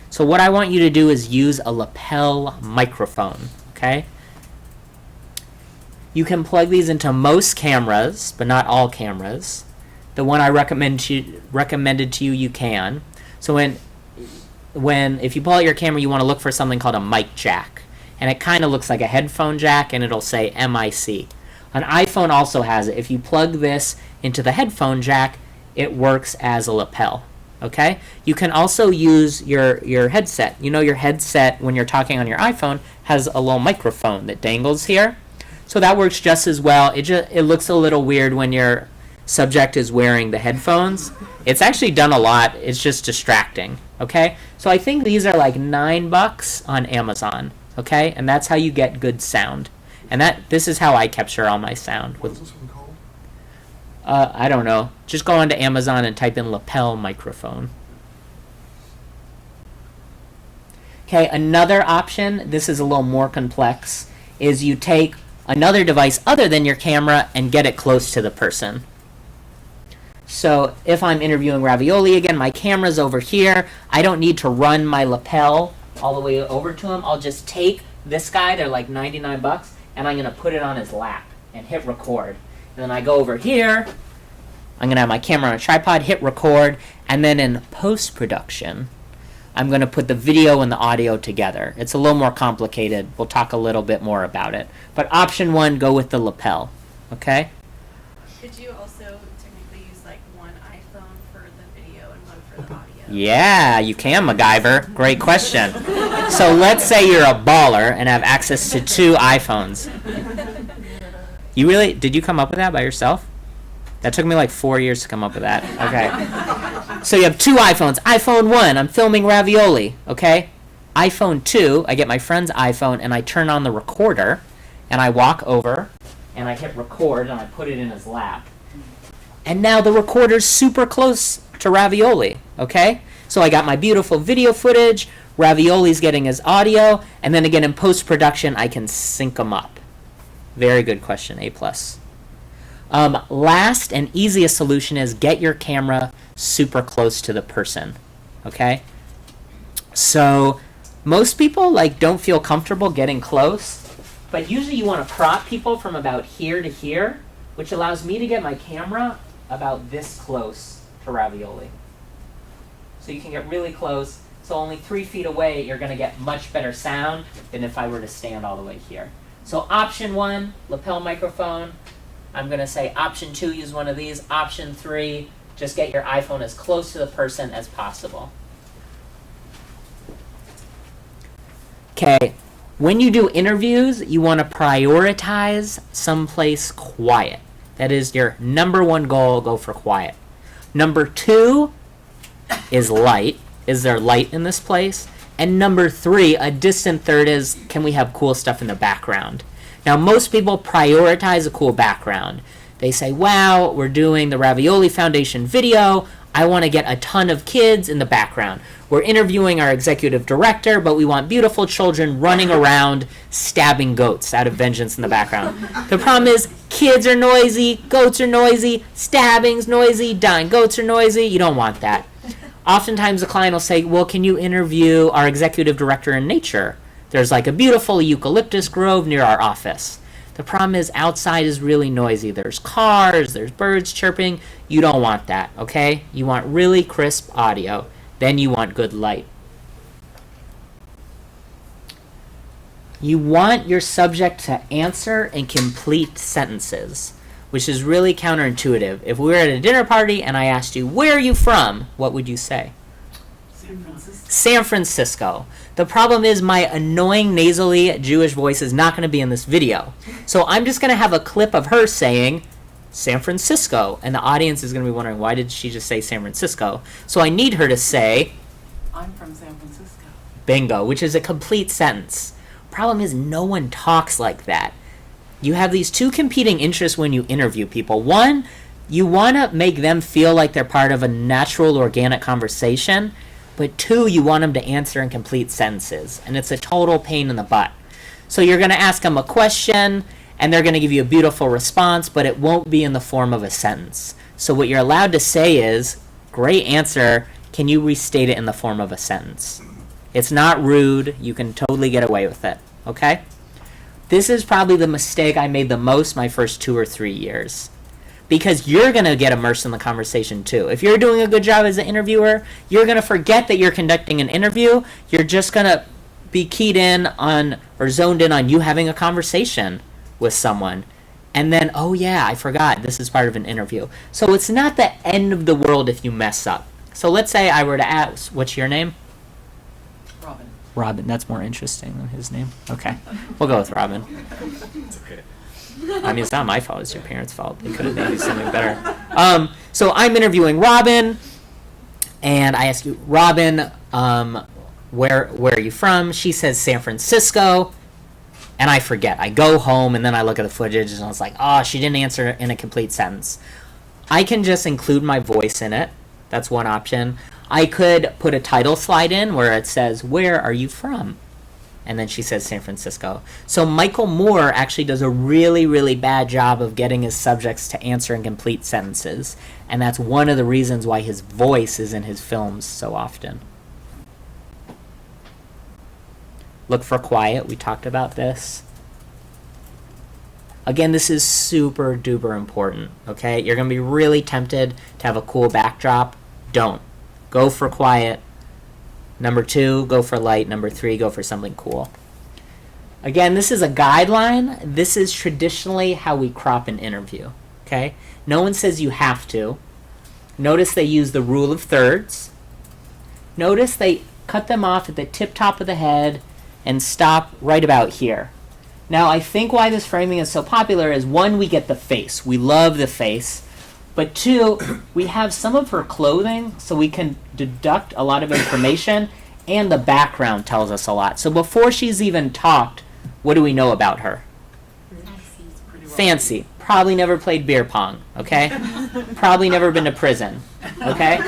So what I want you to do is use a lapel microphone, okay? You can plug these into most cameras, but not all cameras. The one I recommended to you, you can. So if you pull out your camera, you want to look for something called a mic jack. And it kind of looks like a headphone jack, and it'll say MIC. An iPhone also has it. If you plug this into the headphone jack, it works as a lapel. Okay? You can also use your headset. You know your headset, when you're talking on your iPhone, has a little microphone that dangles here. So that works just as well. It looks a little weird when your subject is wearing the headphones. It's actually done a lot. It's just distracting. Okay? So I think these are like $9 on Amazon. Okay? And that's how you get good sound. And this is how I capture all my sound. What is this one called? I don't know. Just go onto Amazon and type in lapel microphone. Okay, another option, this is a little more complex, is you take another device other than your camera and get it close to the person. So if I'm interviewing Ravioli again, my camera's over here. I don't need to run my lapel all the way over to him. I'll just take this guy, they're like $99, and I'm going to put it on his lap and hit record. And then I go over here, I'm going to have my camera on a tripod, hit record, and then in post-production, I'm going to put the video and the audio together. It's a little more complicated. We'll talk a little bit more about it. But option 1, go with the lapel. Okay? Could you also technically use like one iPhone for the video and one for the audio? Yeah, you can, MacGyver. Great question. So let's say you're a baller and have access to 2 iPhones. Did you come up with that by yourself? That took me like 4 years to come up with that. Okay. So you have 2 iPhones. iPhone 1, I'm filming Ravioli. Okay? iPhone 2, I get my friend's iPhone and I turn on the recorder and I walk over and I hit record and I put it in his lap. And now the recorder's super close to Ravioli. Okay? So I got my beautiful video footage, Ravioli's getting his audio, and then again in post-production I can sync them up. Very good question, A+. Last and easiest solution is get your camera super close to the person, okay? So most people don't feel comfortable getting close, but usually you want to crop people from about here to here, which allows me to get my camera about this close to Ravioli. So you can get really close, so only 3 feet away you're going to get much better sound than if I were to stand all the way here. So option 1, lapel microphone. I'm going to say option 2, use one of these. Option 3, just get your iPhone as close to the person as possible. Okay, when you do interviews, you want to prioritize someplace quiet. That is your number 1 goal, go for quiet. Number 2 is light. Is there light in this place? And number 3, a distant third, is can we have cool stuff in the background? Now, most people prioritize a cool background. They say, wow, we're doing the Ravioli Foundation video. I want to get a ton of kids in the background. We're interviewing our executive director, but we want beautiful children running around stabbing goats out of vengeance in the background. The problem is kids are noisy, goats are noisy, stabbing's noisy, dying goats are noisy. You don't want that. Oftentimes the client will say, well, can you interview our executive director in nature? There's like a beautiful eucalyptus grove near our office. The problem is outside is really noisy. There's cars, there's birds chirping. You don't want that, okay? You want really crisp audio. Then you want good light. You want your subject to answer in complete sentences, which is really counterintuitive. If we were at a dinner party and I asked you, where are you from? What would you say? San Francisco. San Francisco. The problem is my annoying nasally Jewish voice is not going to be in this video. So I'm just going to have a clip of her saying San Francisco. And the audience is going to be wondering, why did she just say San Francisco? So I need her to say, I'm from San Francisco. Bingo, which is a complete sentence. Problem is, no one talks like that. You have these two competing interests when you interview people. One, you want to make them feel like they're part of a natural, organic conversation. But two, you want them to answer in complete sentences. And it's a total pain in the butt. So you're going to ask them a question, and they're going to give you a beautiful response, but it won't be in the form of a sentence. So what you're allowed to say is, great answer, can you restate it in the form of a sentence? It's not rude. You can totally get away with it. Okay? This is probably the mistake I made the most my first 2 or 3 years. Because you're going to get immersed in the conversation too. If you're doing a good job as an interviewer, you're going to forget that you're conducting an interview. You're just going to be keyed in on or zoned in on you having a conversation with someone. And then, oh yeah, I forgot, this is part of an interview. So it's not the end of the world if you mess up. So let's say I were to ask, what's your name? Robin. Robin, that's more interesting than his name. Okay, we'll go with Robin. It's okay. I mean, it's not my fault, it's your parents' fault. They could have made you something better. So I'm interviewing Robin, and I ask you, Robin, where are you from? She says San Francisco, and I forget. I go home, and then I look at the footage, and I was like, oh, she didn't answer in a complete sentence. I can just include my voice in it. That's one option. I could put a title slide in where it says, where are you from? And then she says San Francisco. So Michael Moore actually does a really, really bad job of getting his subjects to answer in complete sentences. And that's one of the reasons why his voice is in his films so often. Look for quiet. We talked about this. Again, this is super duper important, okay? You're going to be really tempted to have a cool backdrop. Don't. Go for quiet. Number 2, go for light. Number 3, go for something cool. Again, this is a guideline. This is traditionally how we crop an interview, okay? No one says you have to. Notice they use the rule of thirds. Notice they cut them off at the tip top of the head and stop right about here. Now, I think why this framing is so popular is, 1, we get the face. We love the face. But 2, we have some of her clothing, so we can deduct a lot of information, and the background tells us a lot. So before she's even talked, what do we know about her? Fancy. Probably never played beer pong, okay? Probably never been to prison, okay?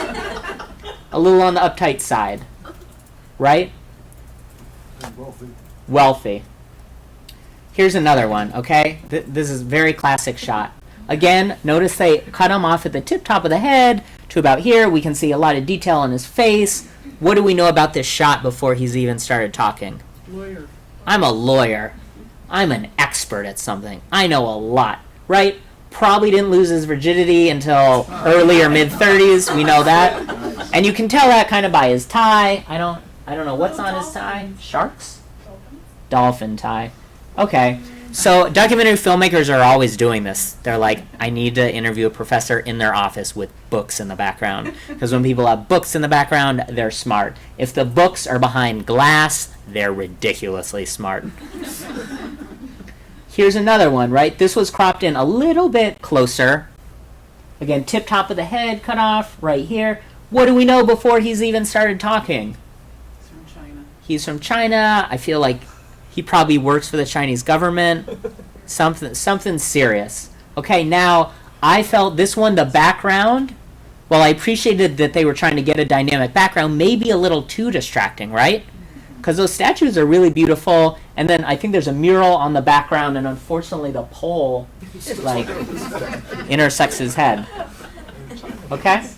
A little on the uptight side, right? And wealthy. Wealthy. Here's another one, okay? This is a very classic shot. Again, notice they cut him off at the tip top of the head to about here. We can see a lot of detail on his face. What do we know about this shot before he's even started talking? Lawyer. I'm a lawyer. I'm an expert at something. I know a lot, right? Probably didn't lose his virginity until early or mid-30s. We know that. And you can tell that kind of by his tie. I don't know what's on his tie. Sharks? Dolphin tie. Okay. So documentary filmmakers are always doing this. They're like, I need to interview a professor in their office with books in the background. Because when people have books in the background, they're smart. If the books are behind glass, they're ridiculously smart. Here's another one, right? This was cropped in a little bit closer. Again, tip top of the head cut off right here. What do we know before he's even started talking? He's from China. He's from China. I feel like he probably works for the Chinese government. Something serious. Okay, now, I felt this one, the background, while I appreciated that they were trying to get a dynamic background, maybe a little too distracting, right? Because those statues are really beautiful, and then I think there's a mural on the background, and unfortunately the pole, like, intersects his head. Okay?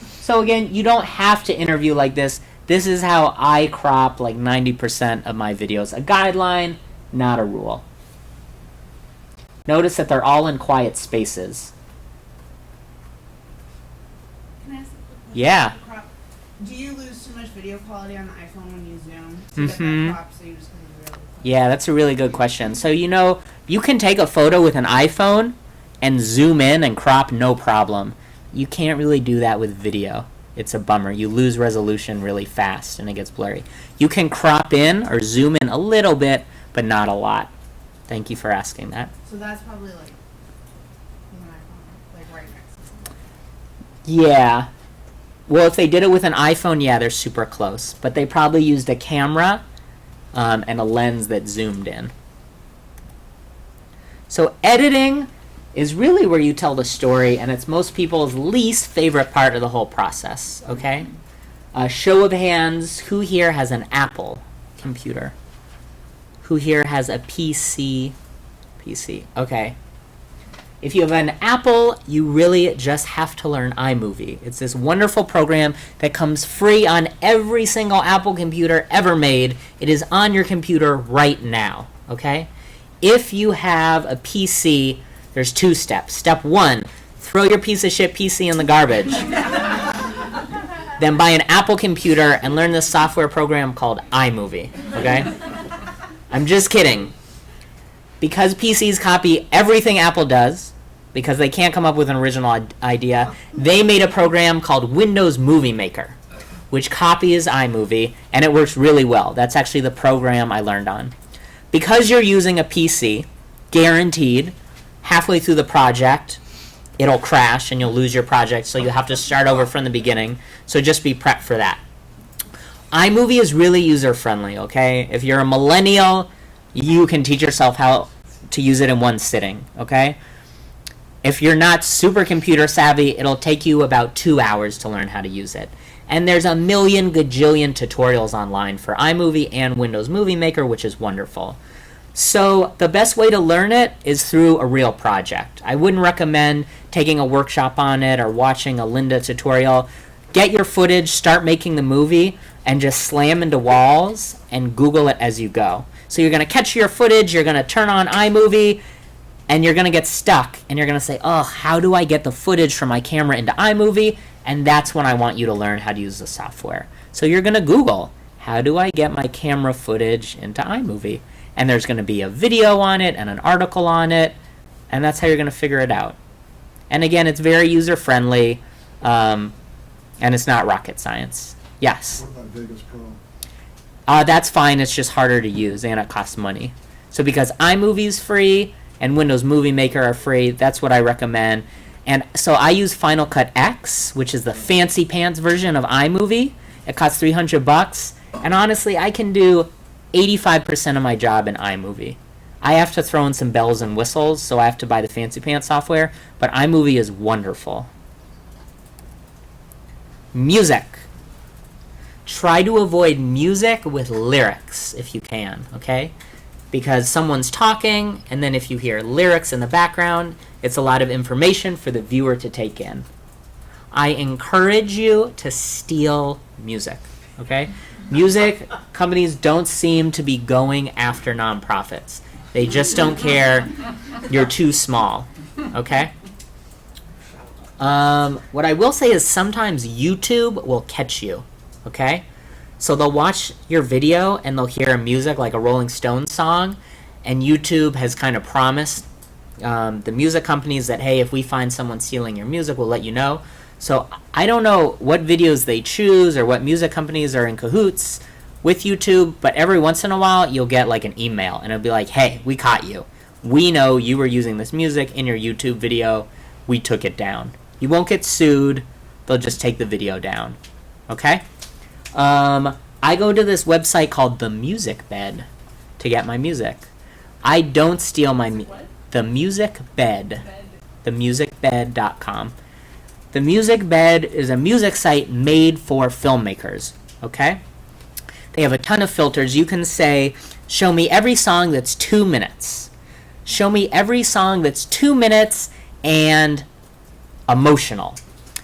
So again, you don't have to interview like this. This is how I crop like 90% of my videos. A guideline, not a rule. Notice that they're all in quiet spaces. Can I ask a quick question? Yeah. Do you lose too much video quality on the iPhone when you zoom? To get that crop, so you just kind of really close? Yeah, that's a really good question. So, you know, you can take a photo with an iPhone and zoom in and crop no problem. You can't really do that with video. It's a bummer. You lose resolution really fast and it gets blurry. You can crop in or zoom in a little bit, but not a lot. Thank you for asking that. So that's probably like with an iPhone, like right next to something. Yeah. Well, if they did it with an iPhone, yeah, they're super close. But they probably used a camera and a lens that zoomed in. So editing is really where you tell the story, and it's most people's least favorite part of the whole process, okay? Show of hands, who here has an Apple computer? Who here has a PC? PC, okay. If you have an Apple, you really just have to learn iMovie. It's this wonderful program that comes free on every single Apple computer ever made. It is on your computer right now, okay? If you have a PC, there's 2 steps. Step 1, throw your piece of shit PC in the garbage. Then buy an Apple computer and learn this software program called iMovie, okay? I'm just kidding. Because PCs copy everything Apple does, because they can't come up with an original idea, they made a program called Windows Movie Maker, which copies iMovie, and it works really well. That's actually the program I learned on. Because you're using a PC, guaranteed, halfway through the project, it'll crash and you'll lose your project, so you'll have to start over from the beginning. So just be prepped for that. iMovie is really user-friendly, okay? If you're a millennial, you can teach yourself how to use it in one sitting, okay? If you're not super computer savvy, it'll take you about 2 hours to learn how to use it. And there's a million gajillion tutorials online for iMovie and Windows Movie Maker, which is wonderful. So the best way to learn it is through a real project. I wouldn't recommend taking a workshop on it or watching a Lynda tutorial. Get your footage, start making the movie, and just slam into walls and Google it as you go. So you're going to catch your footage, you're going to turn on iMovie, and you're going to get stuck. And you're going to say, oh, how do I get the footage from my camera into iMovie? And that's when I want you to learn how to use the software. So you're going to Google, how do I get my camera footage into iMovie? And there's going to be a video on it and an article on it, and that's how you're going to figure it out. And again, it's very user-friendly, and it's not rocket science. Yes? What about Vegas Pro? That's fine, it's just harder to use, and it costs money. So because iMovie's free and Windows Movie Maker are free, that's what I recommend. And so I use Final Cut X, which is the fancy pants version of iMovie. It costs $300, and honestly, I can do 85% of my job in iMovie. I have to throw in some bells and whistles, so I have to buy the fancy pants software, but iMovie is wonderful. Music. Try to avoid music with lyrics if you can, okay? Because someone's talking, and then if you hear lyrics in the background, it's a lot of information for the viewer to take in. I encourage you to steal music, okay? Music companies don't seem to be going after nonprofits. They just don't care. You're too small, okay? What I will say is sometimes YouTube will catch you, okay? So they'll watch your video and they'll hear music like a Rolling Stones song, and YouTube has kind of promised the music companies that, hey, if we find someone stealing your music, we'll let you know. So I don't know what videos they choose or what music companies are in cahoots with YouTube, but every once in a while you'll get like an email and it'll be like, hey, we caught you. We know you were using this music in your YouTube video. We took it down. You won't get sued. They'll just take the video down. Okay? I go to this website called The Music Bed to get my music. I don't steal my The Music Bed. TheMusicBed.com. The Music Bed is a music site made for filmmakers, okay? They have a ton of filters. You can say, show me every song that's 2 minutes. Show me every song that's 2 minutes and emotional.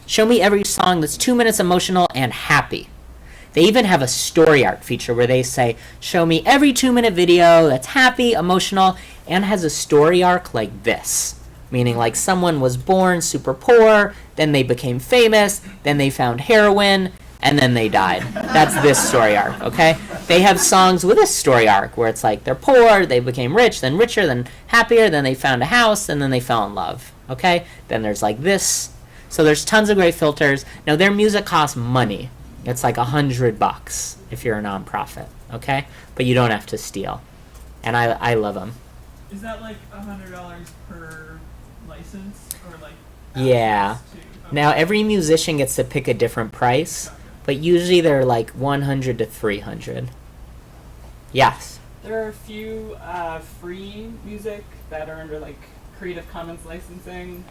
Show me every song that's 2 minutes emotional and happy. They even have a story arc feature where they say, show me every 2-minute video that's happy, emotional, and has a story arc like this. Meaning like someone was born super poor, then they became famous, then they found heroin, and then they died. That's this story arc, okay? They have songs with a story arc where it's like they're poor, they became rich, then richer, then happier, then they found a house, and then they fell in love, okay? Then there's like this. So there's tons of great filters. Now their music costs money. It's like $100 if you're a nonprofit, okay? But you don't have to steal. And I love them. Is that like $100 per license, or like? Yeah. Now every musician gets to pick a different price, but usually they're like 100 to 300. Yes. There are a few free music that are under like Creative Commons licensing.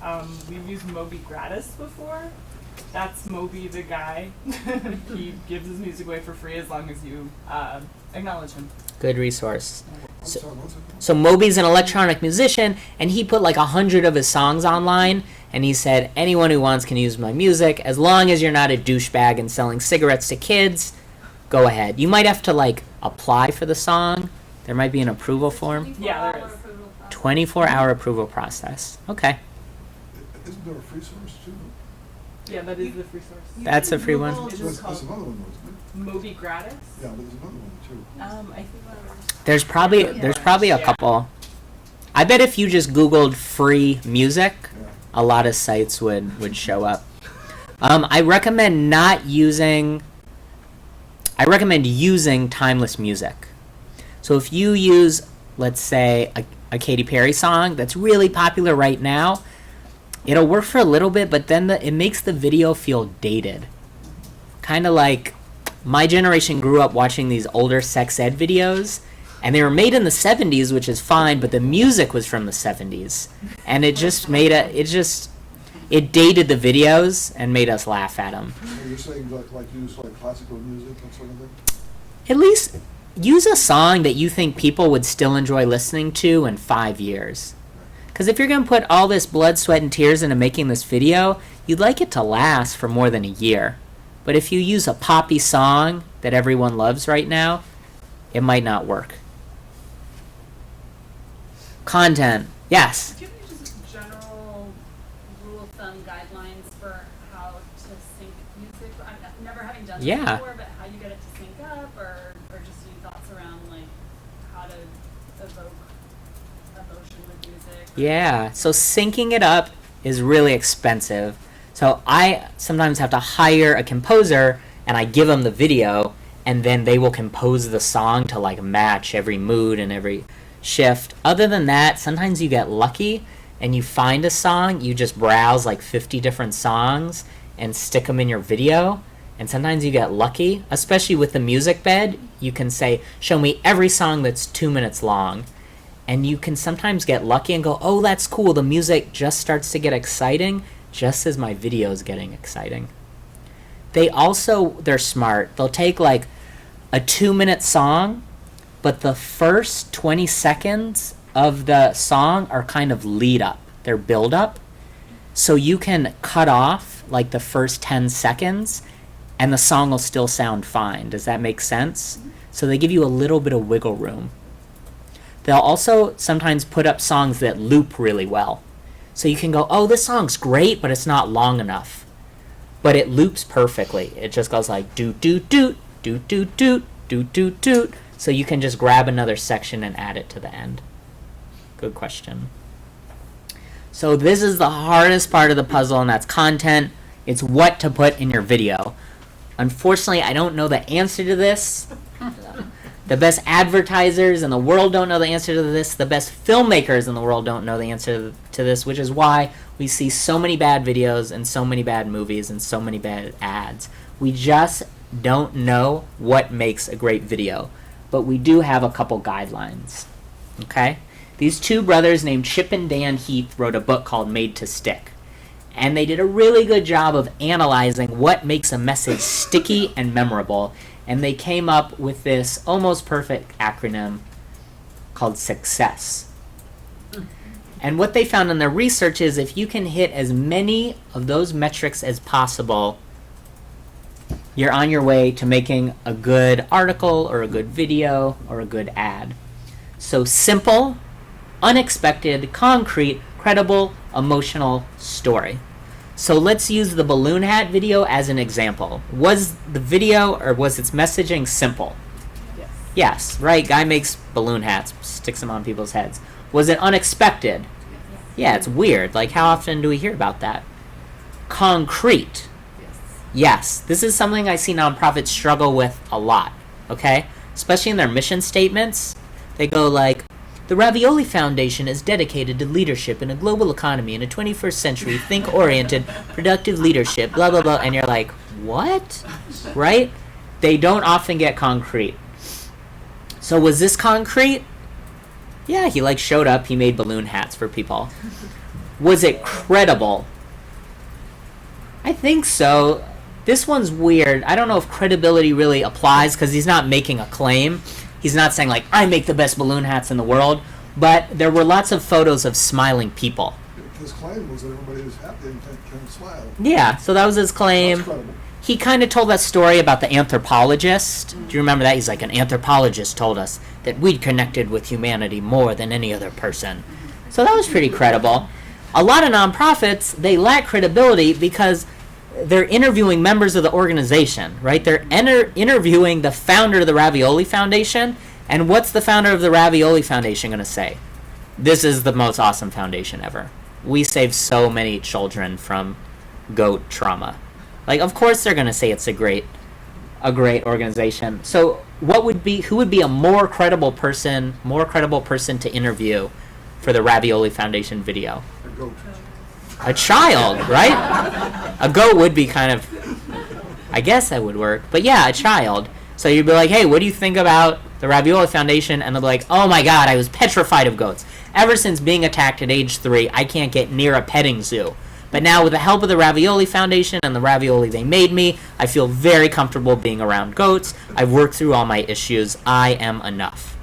We've used Moby Gratis before. That's Moby the guy. He gives his music away for free as long as you acknowledge him. Good resource. So Moby's an electronic musician, and he put like 100 of his songs online, and he said, anyone who wants can use my music, as long as you're not a douchebag and selling cigarettes to kids, go ahead. You might have to like apply for the song. There might be an approval form. Yeah, there is. 24-hour approval process. Okay. Isn't there a free source too? Yeah, that is the free source. That's a free one. There's another one, though, isn't Moby Gratis? there? Yeah, but there's another one too. I think There's probably a couple. I bet if you just Googled free music, a lot of sites would show up. I recommend using timeless music. So if you use, let's say, a Katy Perry song that's really popular right now, it'll work for a little bit, but then it makes the video feel dated. Kind of like my generation grew up watching these older sex ed videos, and they were made in the 70s, which is fine, but the music was from the 70s. And it just made it dated the videos and made us laugh at them. You're saying like use like classical music and sort of thing? At least use a song that you think people would still enjoy listening to in 5 years. Because if you're going to put all this blood, sweat, and tears into making this video, you'd like it to last for more than a year. But if you use a poppy song that everyone loves right now, it might not work. Content. Yes? Do you have any just general rule of thumb guidelines for how to sync music? I'm never having done this before, but how you get it to sync up, or just any thoughts around like how to evoke emotion with music? Yeah, so syncing it up is really expensive. So I sometimes have to hire a composer, and I give them the video, and then they will compose the song to like match every mood and every shift. Other than that, sometimes you get lucky and you find a song, you just browse like 50 different songs and stick them in your video. And sometimes you get lucky, especially with the music bed. You can say, show me every song that's 2 minutes long. And you can sometimes get lucky and go, oh, that's cool. The music just starts to get exciting just as my video is getting exciting. They're smart. They'll take like a 2-minute song, but the first 20 seconds of the song are kind of lead up. They're build up. So you can cut off like the first 10 seconds and the song will still sound fine. Does that make sense? So they give you a little bit of wiggle room. They'll also sometimes put up songs that loop really well. So you can go, oh, this song's great, but it's not long enough. But it loops perfectly. It just goes like doot doot doot, doot doot doot, doot doot doot. So you can just grab another section and add it to the end. Good question. So this is the hardest part of the puzzle, and that's content. It's what to put in your video. Unfortunately, I don't know the answer to this. The best advertisers in the world don't know the answer to this. The best filmmakers in the world don't know the answer to this, which is why we see so many bad videos and so many bad movies and so many bad ads. We just don't know what makes a great video, but we do have a couple guidelines. Okay? These two brothers named Chip and Dan Heath wrote a book called Made to Stick. And they did a really good job of analyzing what makes a message sticky and memorable. And they came up with this almost perfect acronym called SUCCESS. And what they found in their research is if you can hit as many of those metrics as possible, you're on your way to making a good article or a good video or a good ad. So simple, unexpected, concrete, credible, emotional story. So let's use the balloon hat video as an example. Was the video or was its messaging simple? Yes. Yes, right? Guy makes balloon hats, sticks them on people's heads. Was it unexpected? Yeah, it's weird. Like, how often do we hear about that? Concrete. Yes, this is something I see nonprofits struggle with a lot, okay? Especially in their mission statements. They go like, The Ravioli Foundation is dedicated to leadership in a global economy in a 21st century, think-oriented, productive leadership, blah, blah, blah. And you're like, what? Right? They don't often get concrete. So was this concrete? Yeah, he showed up, he made balloon hats for people. Was it credible? I think so. This one's weird. I don't know if credibility really applies because he's not making a claim. He's not saying, I make the best balloon hats in the world. But there were lots of photos of smiling people. His claim was that everybody was happy and can smile. Yeah, so that was his claim. That's credible. He kind of told that story about the anthropologist. Do you remember that? He's like, an anthropologist told us that we'd connected with humanity more than any other person. So that was pretty credible. A lot of nonprofits, they lack credibility because they're interviewing members of the organization, right? They're interviewing the founder of the Ravioli Foundation, and what's the founder of the Ravioli Foundation going to say? This is the most awesome foundation ever. We saved so many children from goat trauma. Of course they're going to say it's a great organization. So who would be a more credible person to interview for the Ravioli Foundation video? A goat. A child, right? A goat would be kind of, I guess that would work. But yeah, a child. So you'd be like, hey, what do you think about the Ravioli Foundation? And they'll be like, oh my God, I was petrified of goats. Ever since being attacked at age 3, I can't get near a petting zoo. But now with the help of the Ravioli Foundation and the ravioli they made me, I feel very comfortable being around goats. I've worked through all my issues. I am enough.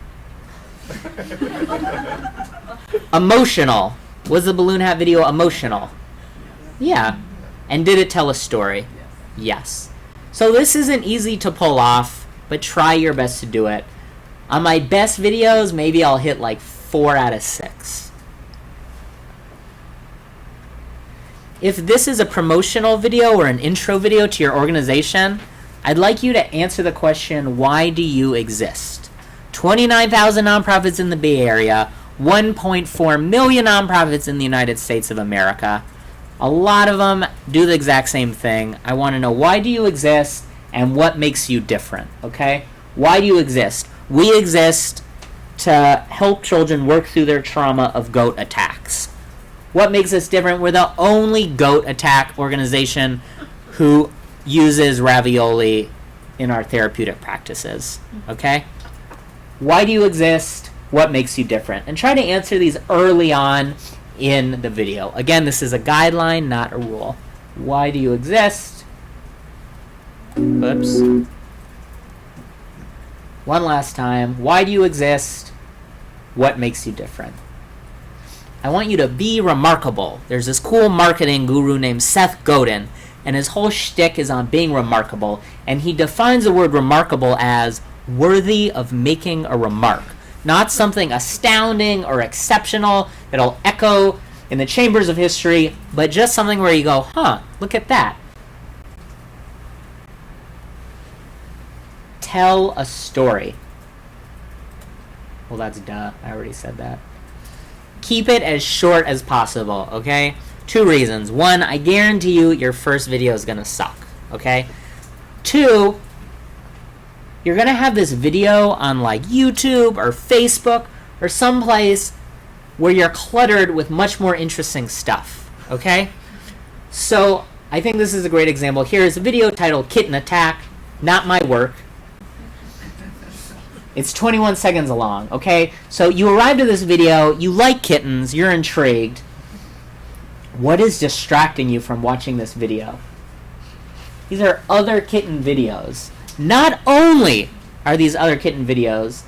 Emotional. Was the balloon hat video emotional? Yeah. And did it tell a story? Yes. So this isn't easy to pull off, but try your best to do it. On my best videos, maybe I'll hit 4 out of 6. If this is a promotional video or an intro video to your organization, I'd like you to answer the question, why do you exist? 29,000 nonprofits in the Bay Area, 1.4 million nonprofits in the United States of America. A lot of them do the exact same thing. I want to know, why do you exist and what makes you different, okay? Why do you exist? We exist to help children work through their trauma of goat attacks. What makes us different? We're the only goat attack organization who uses ravioli in our therapeutic practices, okay? Why do you exist? What makes you different? And try to answer these early on in the video. Again, this is a guideline, not a rule. Why do you exist? Oops. One last time. Why do you exist? What makes you different? I want you to be remarkable. There's this cool marketing guru named Seth Godin, and his whole shtick is on being remarkable, and he defines the word remarkable as worthy of making a remark. Not something astounding or exceptional that'll echo in the chambers of history, but just something where you go, look at that. Tell a story. Well, that's duh. I already said that. Keep it as short as possible, okay? 2 reasons. 1, I guarantee you your first video is going to suck, okay? 2, you're going to have this video on YouTube or Facebook or someplace where you're cluttered with much more interesting stuff, okay? So I think this is a great example. Here's a video titled Kitten Attack, not my work. It's 21 seconds long, okay? So you arrived at this video, you like kittens, you're intrigued. What is distracting you from watching this video? These are other kitten videos. Not only are these other kitten videos,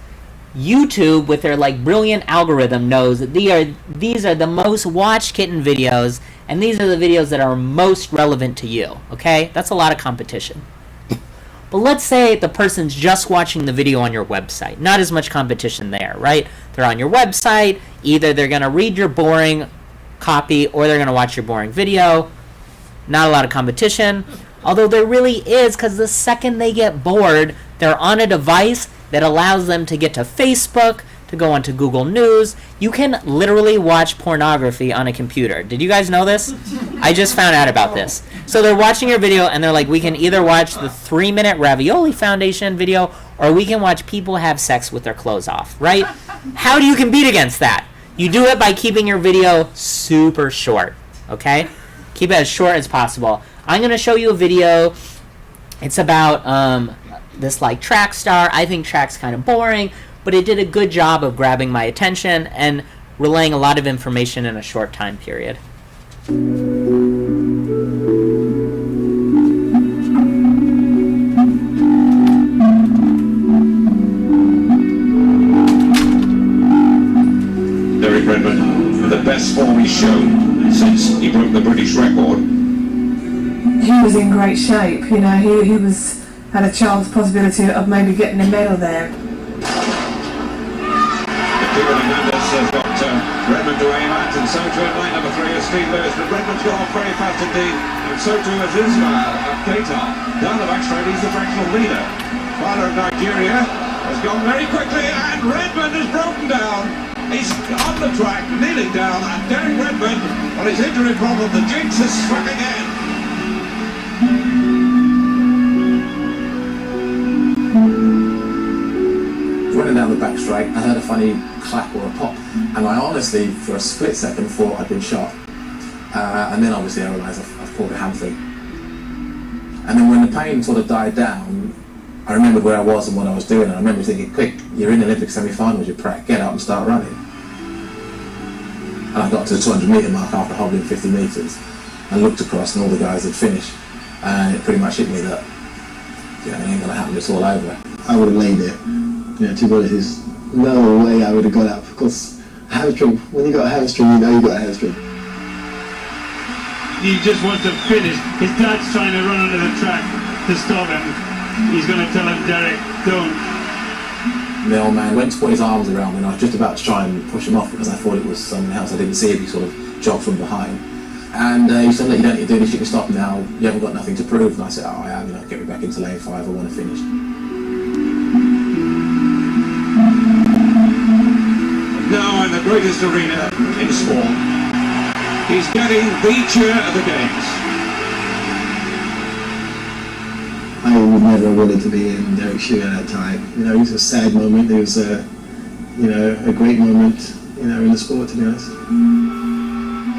YouTube, with their brilliant algorithm, knows that these are the most watched kitten videos, and these are the videos that are most relevant to you, okay? That's a lot of competition. But let's say the person's just watching the video on your website. Not as much competition there, right? They're on your website. Either they're going to read your boring copy or they're going to watch your boring video. Not a lot of competition. Although there really is, because the second they get bored, they're on a device that allows them to get to Facebook, to go onto Google News. You can literally watch pornography on a computer. Did you guys know this? I just found out about this. So they're watching your video and they're like, we can either watch the 3-minute Ravioli Foundation video or we can watch people have sex with their clothes off, right? How do you compete against that? You do it by keeping your video super short, okay? Keep it as short as possible. I'm going to show you a video. It's about this like track star. I think track's kind of boring, but it did a good job of grabbing my attention and relaying a lot of information in a short time period. Derek Redmond, the best form he's shown since he broke the British record. He was in great shape, you know, he had a chance possibility of maybe getting a medal there. Kieran Hernandez has got Redmond to aim at, and so to in line number 3 is Steve Lewis, but Redmond's gone off very fast indeed, and so too is Ismail of Qatar. Down the back straight, he's the fractional leader. Father of Nigeria has gone very quickly, and Redmond is broken down. He's on the track, kneeling down, and Derek Redmond, on his injury problem, the jinx has struck again. Running down the back straight, I heard a funny clap or a pop, and I honestly, for a split second, thought I'd been shot. And then obviously I realised I've pulled a hamstring. And then when the pain sort of died down, I remembered where I was and what I was doing, and I remember thinking, quick, you're in Olympic semi-finals, you're prac, get up and start running. And I got to the 200 metre mark after hobbling 50 metres, and looked across and all the guys had finished, and it pretty much hit me that, you know, it ain't gonna happen, it's all over. I would have laid it. You know, to be honest, there's no way I would have got up, because hamstring, when you got a hamstring, you know you got a hamstring. He just wants to finish. His dad's trying to run under the track to stop him. He's going to tell him, Derek, don't. The old man went to put his arms around me, and I was just about to try and push him off because I thought it was someone else. I didn't see him, he sort of jogged from behind. And he said, look, you don't need to do this, you can stop now, you haven't got nothing to prove. And I said, oh, I am, you know, get me back into lane 5, I want to finish. Now in the greatest arena in sport, he's getting the chair of the games. I would never have wanted to be in Derek's shoe at that time. You know, it was a sad moment, it was a great moment, you know, in the sport, to be honest.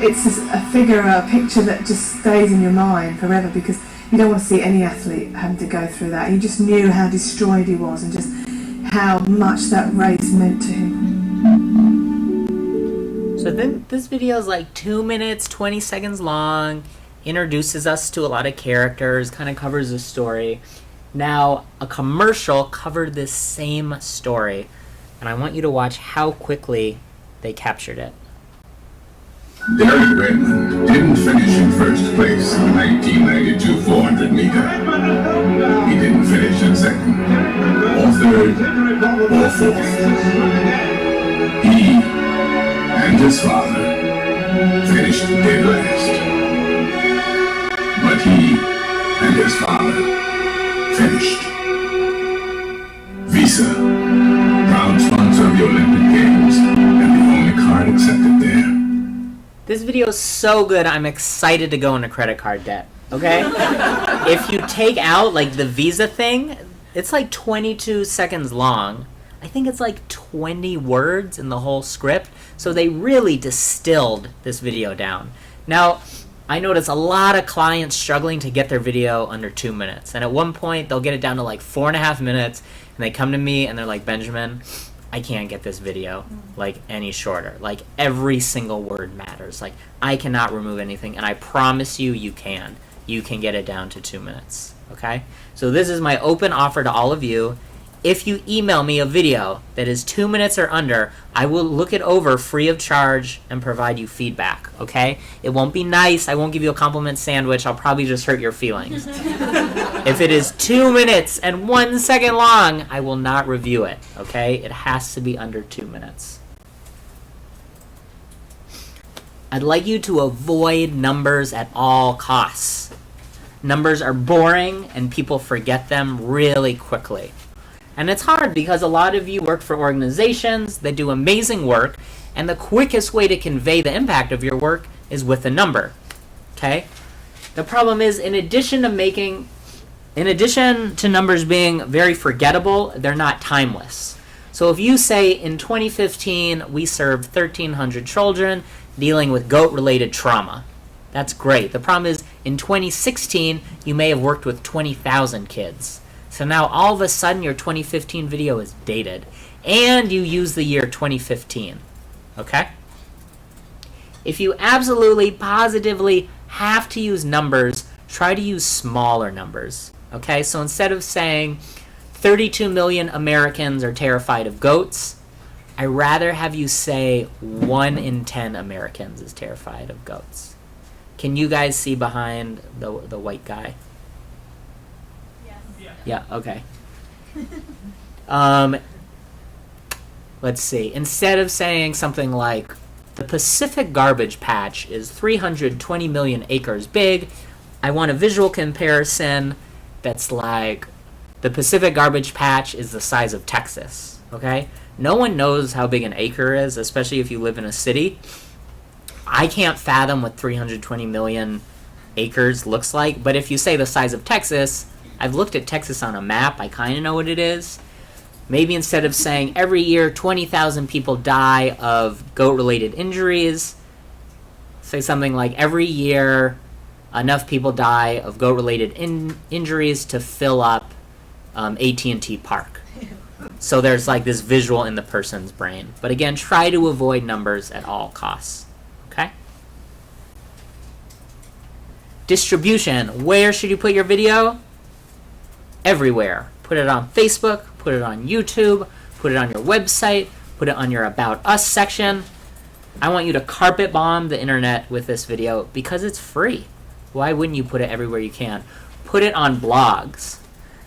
It's a figure or a picture that just stays in your mind forever, because you don't want to see any athlete having to go through that. You just knew how destroyed he was and just how much that race meant to him. So then this video is like 2 minutes, 20 seconds long, introduces us to a lot of characters, kind of covers the story. Now, a commercial covered this same story, and I want you to watch how quickly they captured it. Derek Redmond didn't finish in first place in the 1992 400 meter. He didn't finish in second, or third, or fourth. He and his father finished dead last. But he and his father finished. Visa, proud sponsor of the Olympic Games, and the only card accepted there. This video is so good, I'm excited to go into credit card debt, okay? If you take out, like, the Visa thing, it's like 22 seconds long. I think it's like 20 words in the whole script, so they really distilled this video down. Now, I notice a lot of clients struggling to get their video under 2 minutes, and at one point, they'll get it down to like 4.5 minutes, and they come to me and they're like, Benjamin, I can't get this video like any shorter. Like every single word matters. Like I cannot remove anything, and I promise you, you can. You can get it down to 2 minutes. Okay? So this is my open offer to all of you. If you email me a video that is 2 minutes or under, I will look it over free of charge and provide you feedback. Okay? It won't be nice. I won't give you a compliment sandwich. I'll probably just hurt your feelings. If it is 2 minutes and 1 second long, I will not review it, okay? It has to be under 2 minutes. I'd like you to avoid numbers at all costs. Numbers are boring and people forget them really quickly. And it's hard because a lot of you work for organizations that do amazing work, and the quickest way to convey the impact of your work is with a number. Okay? The problem is, in addition to numbers being very forgettable, they're not timeless. So if you say in 2015 we served 1,300 children dealing with goat-related trauma, that's great. The problem is, in 2016 you may have worked with 20,000 kids. So now all of a sudden your 2015 video is dated, and you use the year 2015. Okay? If you absolutely, positively have to use numbers, try to use smaller numbers. Okay? So instead of saying 32 million Americans are terrified of goats, I'd rather have you say 1 in 10 Americans is terrified of goats. Can you guys see behind the white guy? Yeah, okay. Let's see. Instead of saying something like, the Pacific garbage patch is 320 million acres big, I want a visual comparison that's like, the Pacific garbage patch is the size of Texas, okay? No one knows how big an acre is, especially if you live in a city. I can't fathom what 320 million acres looks like, but if you say the size of Texas, I've looked at Texas on a map, I kind of know what it is. Maybe instead of saying every year 20,000 people die of goat-related injuries, say something like every year enough people die of goat-related injuries to fill up AT&T Park. So there's like this visual in the person's brain. But again, try to avoid numbers at all costs. Okay? Distribution. Where should you put your video? Everywhere. Put it on Facebook, put it on YouTube, put it on your website, put it on your About Us section. I want you to carpet bomb the internet with this video because it's free. Why wouldn't you put it everywhere you can? Put it on blogs.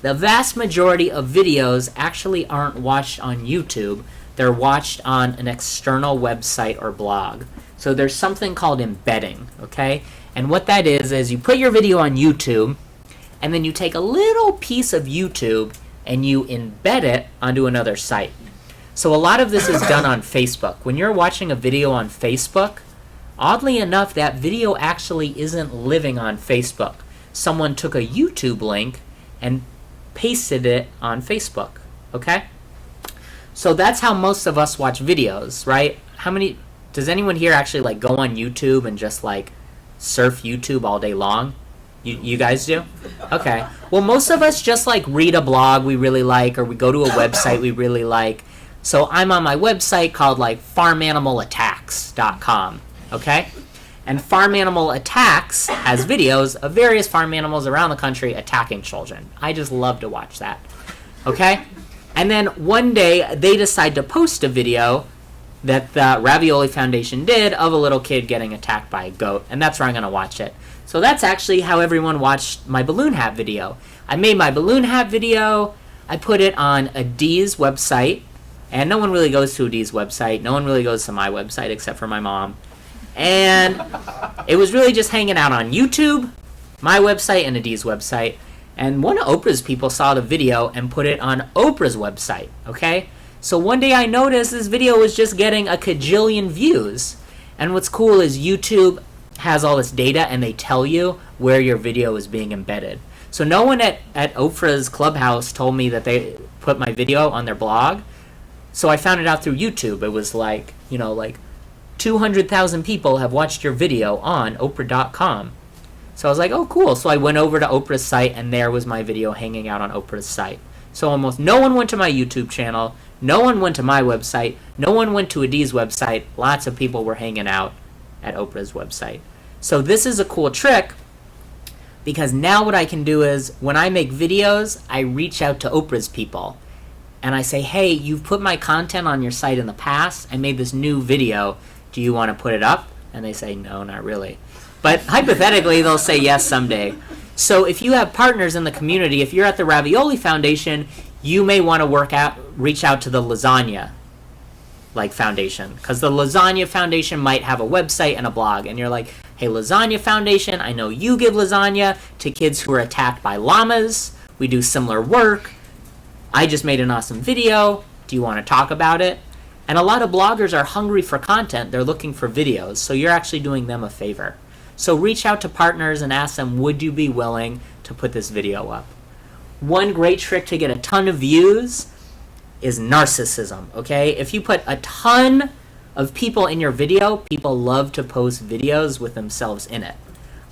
The vast majority of videos actually aren't watched on YouTube. They're watched on an external website or blog. So there's something called embedding, okay? And what that is you put your video on YouTube, and then you take a little piece of YouTube and you embed it onto another site. So a lot of this is done on Facebook. When you're watching a video on Facebook, oddly enough, that video actually isn't living on Facebook. Someone took a YouTube link and pasted it on Facebook, okay? So that's how most of us watch videos, right? Does anyone here actually like go on YouTube and just like surf YouTube all day long? You guys do? Okay. Well, most of us just like read a blog we really like, or we go to a website we really like. So I'm on my website called like farmanimalattacks.com, okay? And Farm Animal Attacks has videos of various farm animals around the country attacking children. I just love to watch that, okay? And then one day they decide to post a video that the Ravioli Foundation did of a little kid getting attacked by a goat, and that's where I'm going to watch it. So that's actually how everyone watched my balloon hat video. I made my balloon hat video, I put it on Adi's website, and no one really goes to Adi's website, no one really goes to my website except for my mom. And it was really just hanging out on YouTube, my website, and Adi's website. And one of Oprah's people saw the video and put it on Oprah's website, okay? So one day I noticed this video was just getting a cajillion views. And what's cool is YouTube has all this data and they tell you where your video is being embedded. So no one at Oprah's Clubhouse told me that they put my video on their blog. So I found it out through YouTube. It was like, 200,000 people have watched your video on Oprah.com. So I was like, oh, cool. So I went over to Oprah's site, and there was my video hanging out on Oprah's site. So almost no one went to my YouTube channel. No one went to my website. No one went to Adi's website. Lots of people were hanging out at Oprah's website. So this is a cool trick, because now what I can do is, when I make videos, I reach out to Oprah's people. And I say, hey, you've put my content on your site in the past. I made this new video. Do you want to put it up? And they say, no, not really. But hypothetically, they'll say yes someday. So if you have partners in the community, if you're at the Ravioli Foundation, you may want to reach out to the Lasagna Foundation. Because the Lasagna Foundation might have a website and a blog. And you're like, hey, Lasagna Foundation, I know you give lasagna to kids who are attacked by llamas. We do similar work. I just made an awesome video. Do you want to talk about it? And a lot of bloggers are hungry for content. They're looking for videos. So you're actually doing them a favor. So reach out to partners and ask them, would you be willing to put this video up? One great trick to get a ton of views is narcissism, okay? If you put a ton of people in your video, people love to post videos with themselves in it.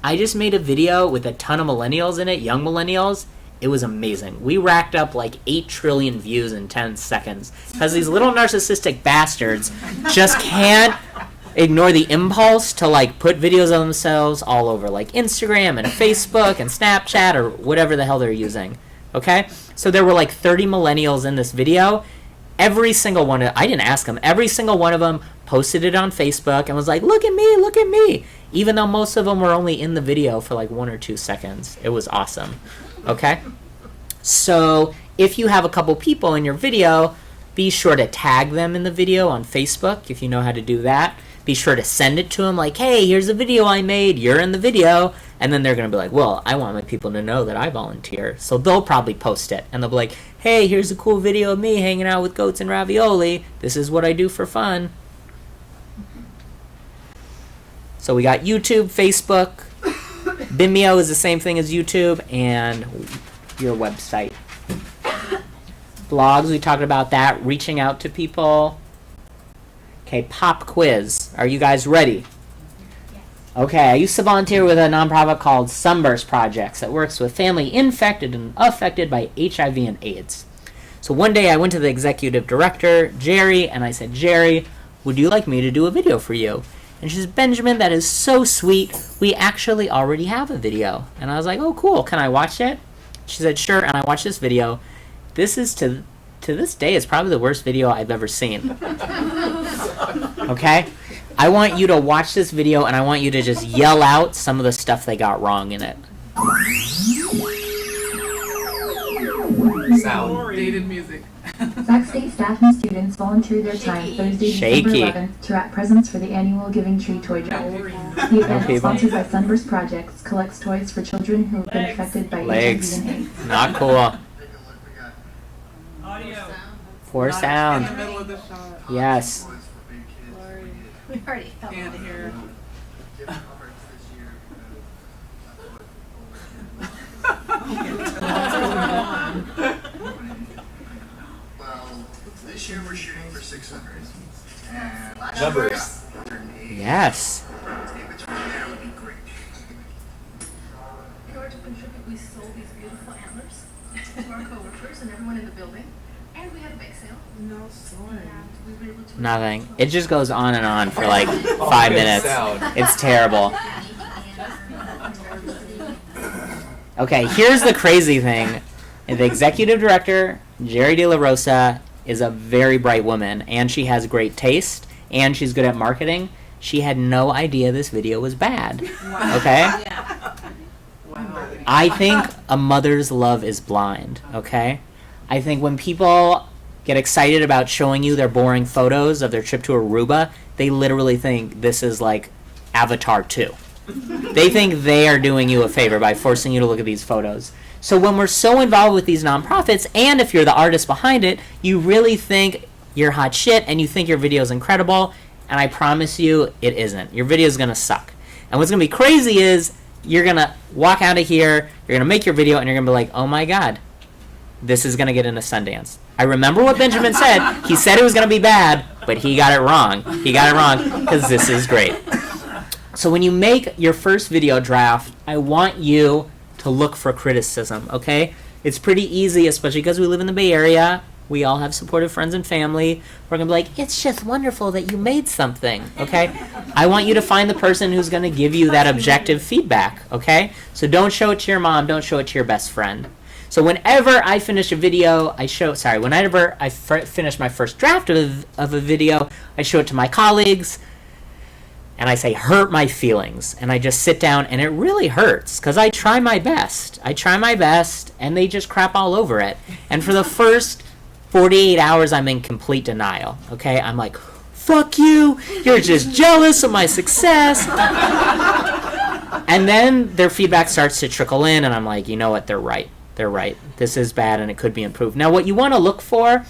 I just made a video with a ton of millennials in it, young millennials. It was amazing. We racked up like 8 trillion views in 10 seconds because these little narcissistic bastards just can't ignore the impulse to like put videos of themselves all over like Instagram and Facebook and Snapchat or whatever the hell they're using. Okay? So there were like 30 millennials in this video. Every single one I didn't ask them. Every single one of them posted it on Facebook and was like, look at me, look at me. Even though most of them were only in the video for like 1 or 2 seconds. It was awesome. Okay? So if you have a couple people in your video, be sure to tag them in the video on Facebook if you know how to do that. Be sure to send it to them like, hey, here's a video I made. You're in the video. And then they're going to be like, well, I want my people to know that I volunteer. So they'll probably post it. And they'll be like, hey, here's a cool video of me hanging out with goats and ravioli. This is what I do for fun. So we got YouTube, Facebook. Vimeo is the same thing as YouTube. And your website. Blogs, we talked about that. Reaching out to people. Okay, pop quiz. Are you guys ready? Okay, I used to volunteer with a nonprofit called Sunburst Projects that works with family infected and affected by HIV and AIDS. So one day I went to the executive director, Jerry, and I said, Jerry, would you like me to do a video for you? And she says, Benjamin, that is so sweet. We actually already have a video. And I was like, oh, cool. Can I watch it? She said, sure. And I watched this video. This is to this day, it's probably the worst video I've ever seen. Okay? I want you to watch this video and I want you to just yell out some of the stuff they got wrong in it. Sound. Dated music. Sac State staff and students volunteered their time Thursday, December 11th to wrap presents for the annual Giving Tree Toy Drive. The event, sponsored by Sunburst Projects, collects toys for children who have been affected by HIV and AIDS. Not cool. Audio. Poor sound. In the middle of the shot. Yes. We already fell out of here. This year we're shooting for 600. And last Numbers. year, Yes. in between there would be great. In order to contribute, we sold these beautiful antlers to our coworkers and everyone in the building. And we had a bake sale. No story. We were able to Nothing. It just goes on and on for like 5 minutes. It's terrible. Okay, here's the crazy thing. The executive director, Jerry De La Rosa, is a very bright woman, and she has great taste, and she's good at marketing. She had no idea this video was bad. Okay? I think a mother's love is blind, okay? I think when people get excited about showing you their boring photos of their trip to Aruba, they literally think this is like Avatar 2. They think they are doing you a favor by forcing you to look at these photos. So when we're so involved with these nonprofits, and if you're the artist behind it, you really think you're hot shit and you think your video is incredible, and I promise you it isn't. Your video is going to suck. And what's going to be crazy is you're going to walk out of here, you're going to make your video, and you're going to be like, oh my god, this is going to get into Sundance. I remember what Benjamin said. He said it was going to be bad, but he got it wrong. He got it wrong because this is great. So when you make your first video draft, I want you to look for criticism, okay? It's pretty easy, especially because we live in the Bay Area. We all have supportive friends and family. We're going to be like, it's just wonderful that you made something, okay? I want you to find the person who's going to give you that objective feedback, okay? So don't show it to your mom. Don't show it to your best friend. So whenever I finish a video, whenever I finish my first draft of a video, I show it to my colleagues, and I say, hurt my feelings. And I just sit down, and it really hurts, because I try my best. And they just crap all over it. And for the first 48 hours, I'm in complete denial, okay? I'm like, fuck you, you're just jealous of my success. And then their feedback starts to trickle in, and I'm like, you know what, they're right. they're right. This is bad and it could be improved. Now, what you want to look for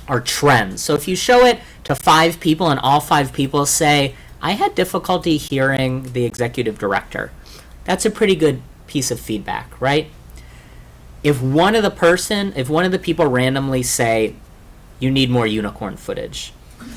are trends. So if you show it to 5 people and all 5 people say, I had difficulty hearing the executive director, that's a pretty good piece of feedback, right? If one of the people randomly say, you need more unicorn footage,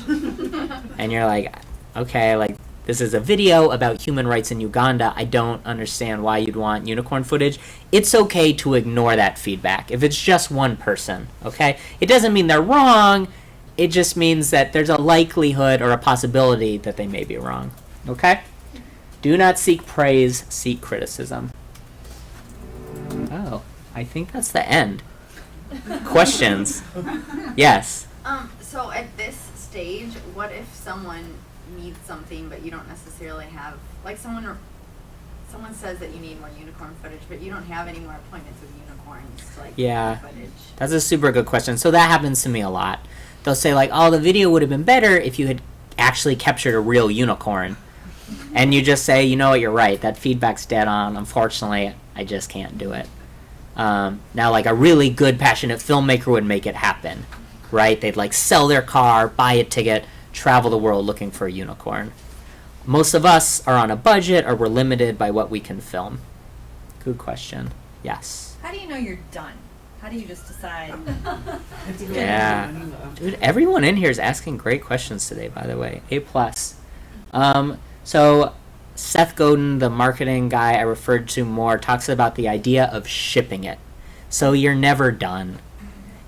and you're like, okay, like, this is a video about human rights in Uganda, I don't understand why you'd want unicorn footage, it's okay to ignore that feedback if it's just one person, okay? It doesn't mean they're wrong, it just means that there's a likelihood or a possibility that they may be wrong, okay? Do not seek praise, seek criticism. Oh, I think that's the end. Questions? Yes. So at this stage, what if someone needs something but you don't necessarily have, like someone says that you need more unicorn footage, but you don't have any more appointments with unicorns to like footage? That's a super good question. So that happens to me a lot. They'll say like, oh, the video would have been better if you had actually captured a real unicorn. And you just say, you know what, you're right, that feedback's dead on. Unfortunately, I just can't do it. Now, like a really good, passionate filmmaker would make it happen, right? They'd like sell their car, buy a ticket, travel the world looking for a unicorn. Most of us are on a budget or we're limited by what we can film. Good question. Yes. How do you know you're done? How do you just decide? Yeah. Dude, everyone in here is asking great questions today, by the way. A+. So Seth Godin, the marketing guy I referred to more, talks about the idea of shipping it. So you're never done.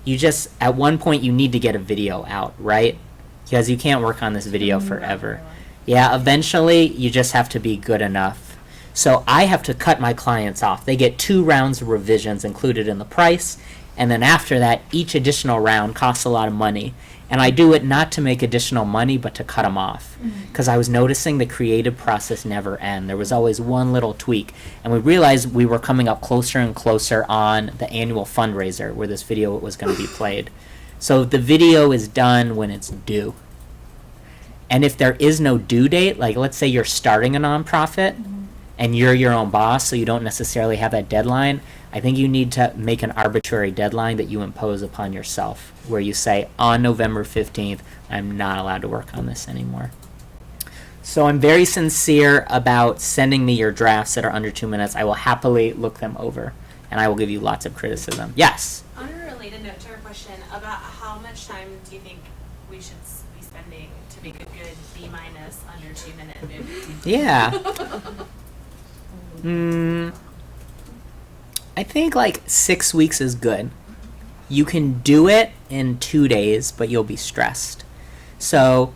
You just, at one point, you need to get a video out, right? Because you can't work on this video forever. Yeah, eventually, you just have to be good enough. So I have to cut my clients off. They get 2 rounds of revisions included in the price, and then after that, each additional round costs a lot of money. And I do it not to make additional money, but to cut them off. Because I was noticing the creative process never end. There was always one little tweak. And we realized we were coming up closer and closer on the annual fundraiser where this video was going to be played. So the video is done when it's due. And if there is no due date, like let's say you're starting a nonprofit and you're your own boss, so you don't necessarily have that deadline, I think you need to make an arbitrary deadline that you impose upon yourself, where you say, on November 15th, I'm not allowed to work on this anymore. So I'm very sincere about sending me your drafts that are under 2 minutes. I will happily look them over, and I will give you lots of criticism. Yes? On a related note to our question, about how much time do you think we should be spending to make a good B- under 2 minute movie? Yeah. I think like 6 weeks is good. You can do it in 2 days, but you'll be stressed. So,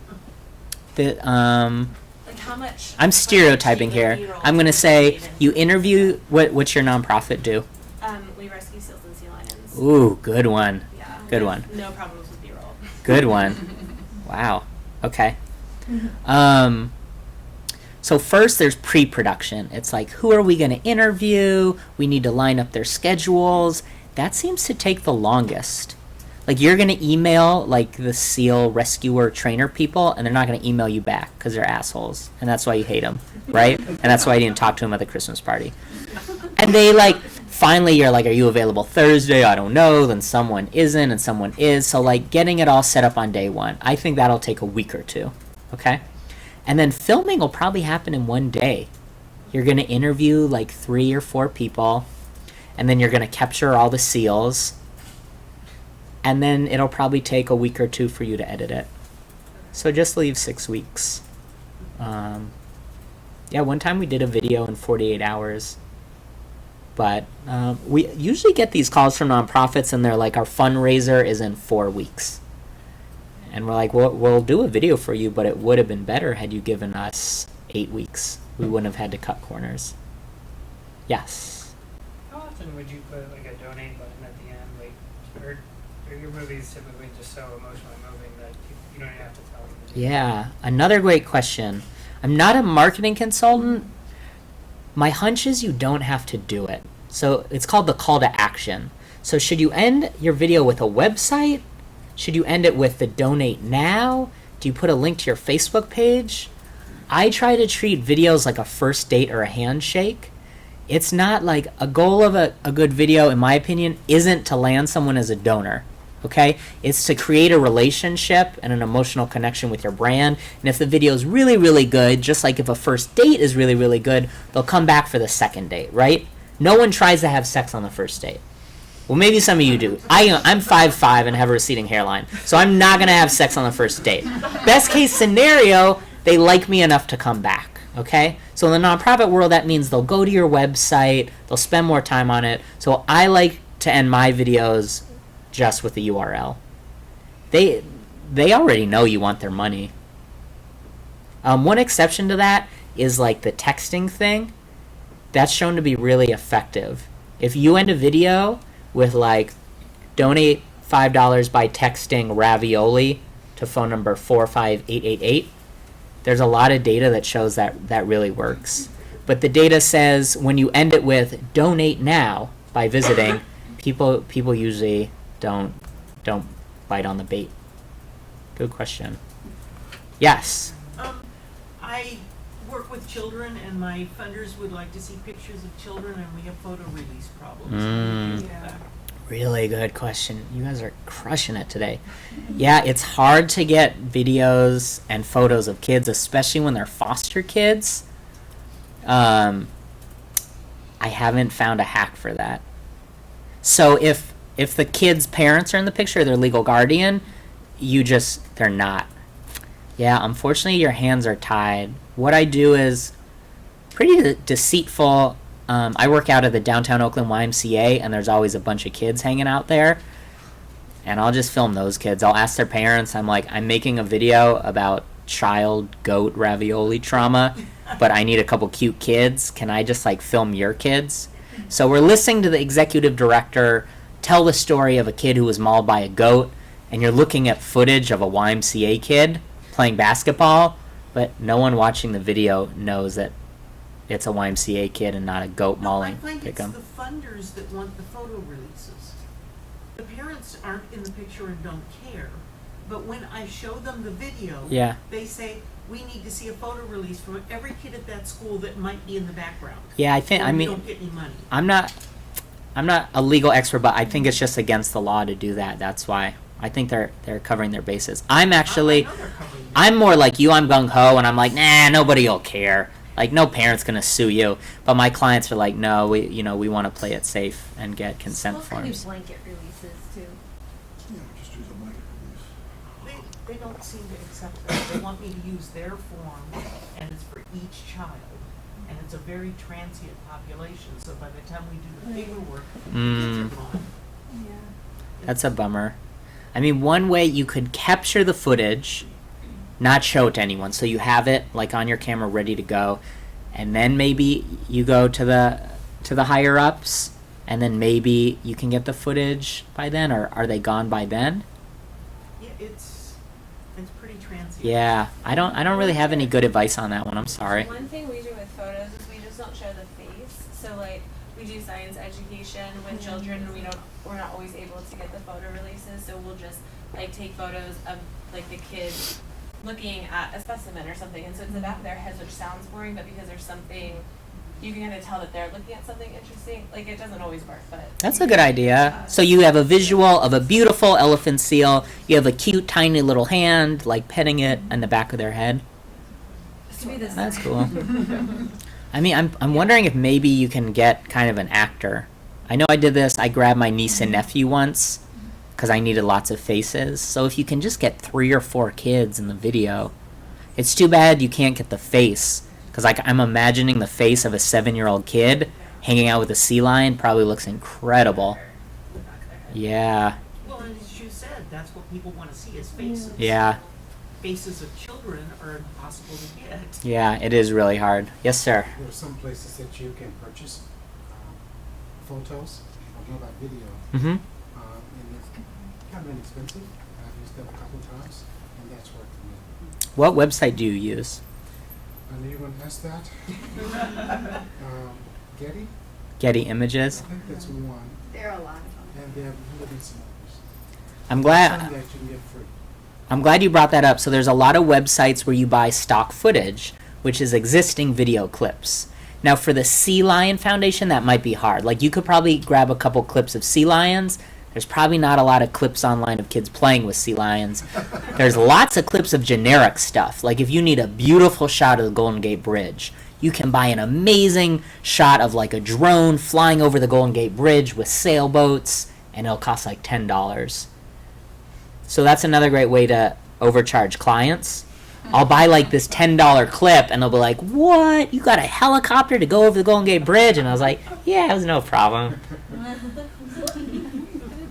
like how much? I'm stereotyping here. I'm gonna say you interview. What's your nonprofit do? We rescue seals and sea lions. Ooh, good one. Yeah. Good one. No problems with B-roll. Good one. Wow. Okay. So first there's pre-production. It's like, who are we going to interview? We need to line up their schedules. That seems to take the longest. Like you're going to email like the SEAL rescuer trainer people and they're not going to email you back because they're assholes. And that's why you hate them, right? And that's why you didn't talk to them at the Christmas party. And they like, finally you're like, are you available Thursday? I don't know. Then someone isn't and someone is. So like getting it all set up on day one, I think that'll take a week or 2. Okay? And then filming will probably happen in 1 day. You're going to interview like 3 or 4 people, and then you're going to capture all the seals, and then it'll probably take a week or 2 for you to edit it. So just leave 6 weeks. Yeah, one time we did a video in 48 hours. But we usually get these calls from nonprofits, and they're like, our fundraiser is in 4 weeks. And we're like, well, we'll do a video for you, but it would have been better had you given us 8 weeks. We wouldn't have had to cut corners. Yes? How often would you put like a donate button at the end? Like, or your movies typically just so emotionally moving that you don't even have to tell them? Yeah, another great question. I'm not a marketing consultant. My hunch is you don't have to do it. So it's called the call to action. So should you end your video with a website? Should you end it with the donate now? Do you put a link to your Facebook page? I try to treat videos like a first date or a handshake. it's not like a goal of a good video, in my opinion, isn't to land someone as a donor. Okay? It's to create a relationship and an emotional connection with your brand. And if the video is really, really good, just like if a first date is really, really good, they'll come back for the second date, right? No one tries to have sex on the first date. Well, maybe some of you do. I'm 5'5" and have a receding hairline, so I'm not going to have sex on the first date. Best case scenario, they like me enough to come back, okay? So in the nonprofit world, that means they'll go to your website, they'll spend more time on it. So I like to end my videos just with the URL. They already know you want their money. One exception to that is like the texting thing. That's shown to be really effective. If you end a video with like, donate $5 by texting ravioli to phone number 45888, there's a lot of data that shows that that really works. But the data says when you end it with donate now by visiting, people usually don't bite on the bait. Good question. Yes. I work with children, and my funders would like to see pictures of children, and we have photo release problems. Really good question. You guys are crushing it today. Yeah, it's hard to get videos and photos of kids, especially when they're foster kids. I haven't found a hack for that. So if the kid's parents are in the picture, their legal guardian, they're not. Yeah, unfortunately your hands are tied. What I do is pretty deceitful. I work out at the downtown Oakland YMCA, and there's always a bunch of kids hanging out there. And I'll just film those kids. I'll ask their parents, I'm like, I'm making a video about child goat ravioli trauma, but I need a couple cute kids. Can I just like film your kids? So we're listening to the executive director tell the story of a kid who was mauled by a goat, and you're looking at footage of a YMCA kid playing basketball, but no one watching the video knows that it's a YMCA kid and not a goat mauling. I think it's the funders that want the photo releases. The parents aren't in the picture and don't care, but when I show them the video, they say, we need to see a photo release from every kid at that school that might be in the background. Yeah, I think, we don't get any money. I'm not a legal expert, but I think it's just against the law to do that. That's why. I think they're covering their bases. I'm more like you. I'm gung-ho, and I'm like, nah, nobody will care. Like, no parent's gonna sue you. But my clients are like, no, we want to play it safe and get consent forms. Blanket releases too. Yeah, just use a blanket release. They don't seem to accept that. They want me to use their form, and it's for each child. And it's a very transient population, so by the time we do the paperwork, the kids are gone. That's a bummer. I mean, one way you could capture the footage, not show it to anyone, so you have it like on your camera ready to go, and then maybe you go to the higher ups, and then maybe you can get the footage by then, or are they gone by then? Yeah, it's pretty transient. Yeah, I don't really have any good advice on that one. I'm sorry. One thing we do with photos is we just don't show the face. So like we do science education with children, and we're not always able to get the photo releases. So we'll just like take photos of like the kids looking at a specimen or something, and so it's the back of their heads, which sounds boring, but because there's something, you can kind of tell that they're looking at something interesting. Like, it doesn't always work, but that's a good idea. So you have a visual of a beautiful elephant seal, you have a cute tiny little hand like petting it in the back of their head. That's cool. I mean, I'm wondering if maybe you can get kind of an actor. I know I did this. I grabbed my niece and nephew once because I needed lots of faces. So if you can just get 3 or 4 kids in the video, it's too bad you can't get the face, because like I'm imagining the face of a 7-year-old kid hanging out with a sea lion probably looks incredible. Yeah. Well, and as you said, that's what people want to see is faces. Yeah. Faces of children are impossible to get. Yeah, it is really hard. Yes, sir. There are some places that you can purchase photos. I know about video. Mm-hmm. And it's kind of inexpensive. I've used them a couple of times, and that's worked for me. What website do you use? I knew you were going to ask that. Getty? Getty Images? I think that's one. There are a lot of them. And there have been some others. I'm glad. Some that you can get free. I'm glad you brought that up. So there's a lot of websites where you buy stock footage, which is existing video clips. Now for the Sea Lion Foundation, that might be hard. Like you could probably grab a couple clips of sea lions. There's probably not a lot of clips online of kids playing with sea lions. There's lots of clips of generic stuff. Like if you need a beautiful shot of the Golden Gate Bridge, you can buy an amazing shot of like a drone flying over the Golden Gate Bridge with sailboats, and it'll cost like $10. So that's another great way to overcharge clients. I'll buy like this $10 clip, and they'll be like, "What? You got a helicopter to go over the Golden Gate Bridge?" And I was like, "Yeah, it was no problem."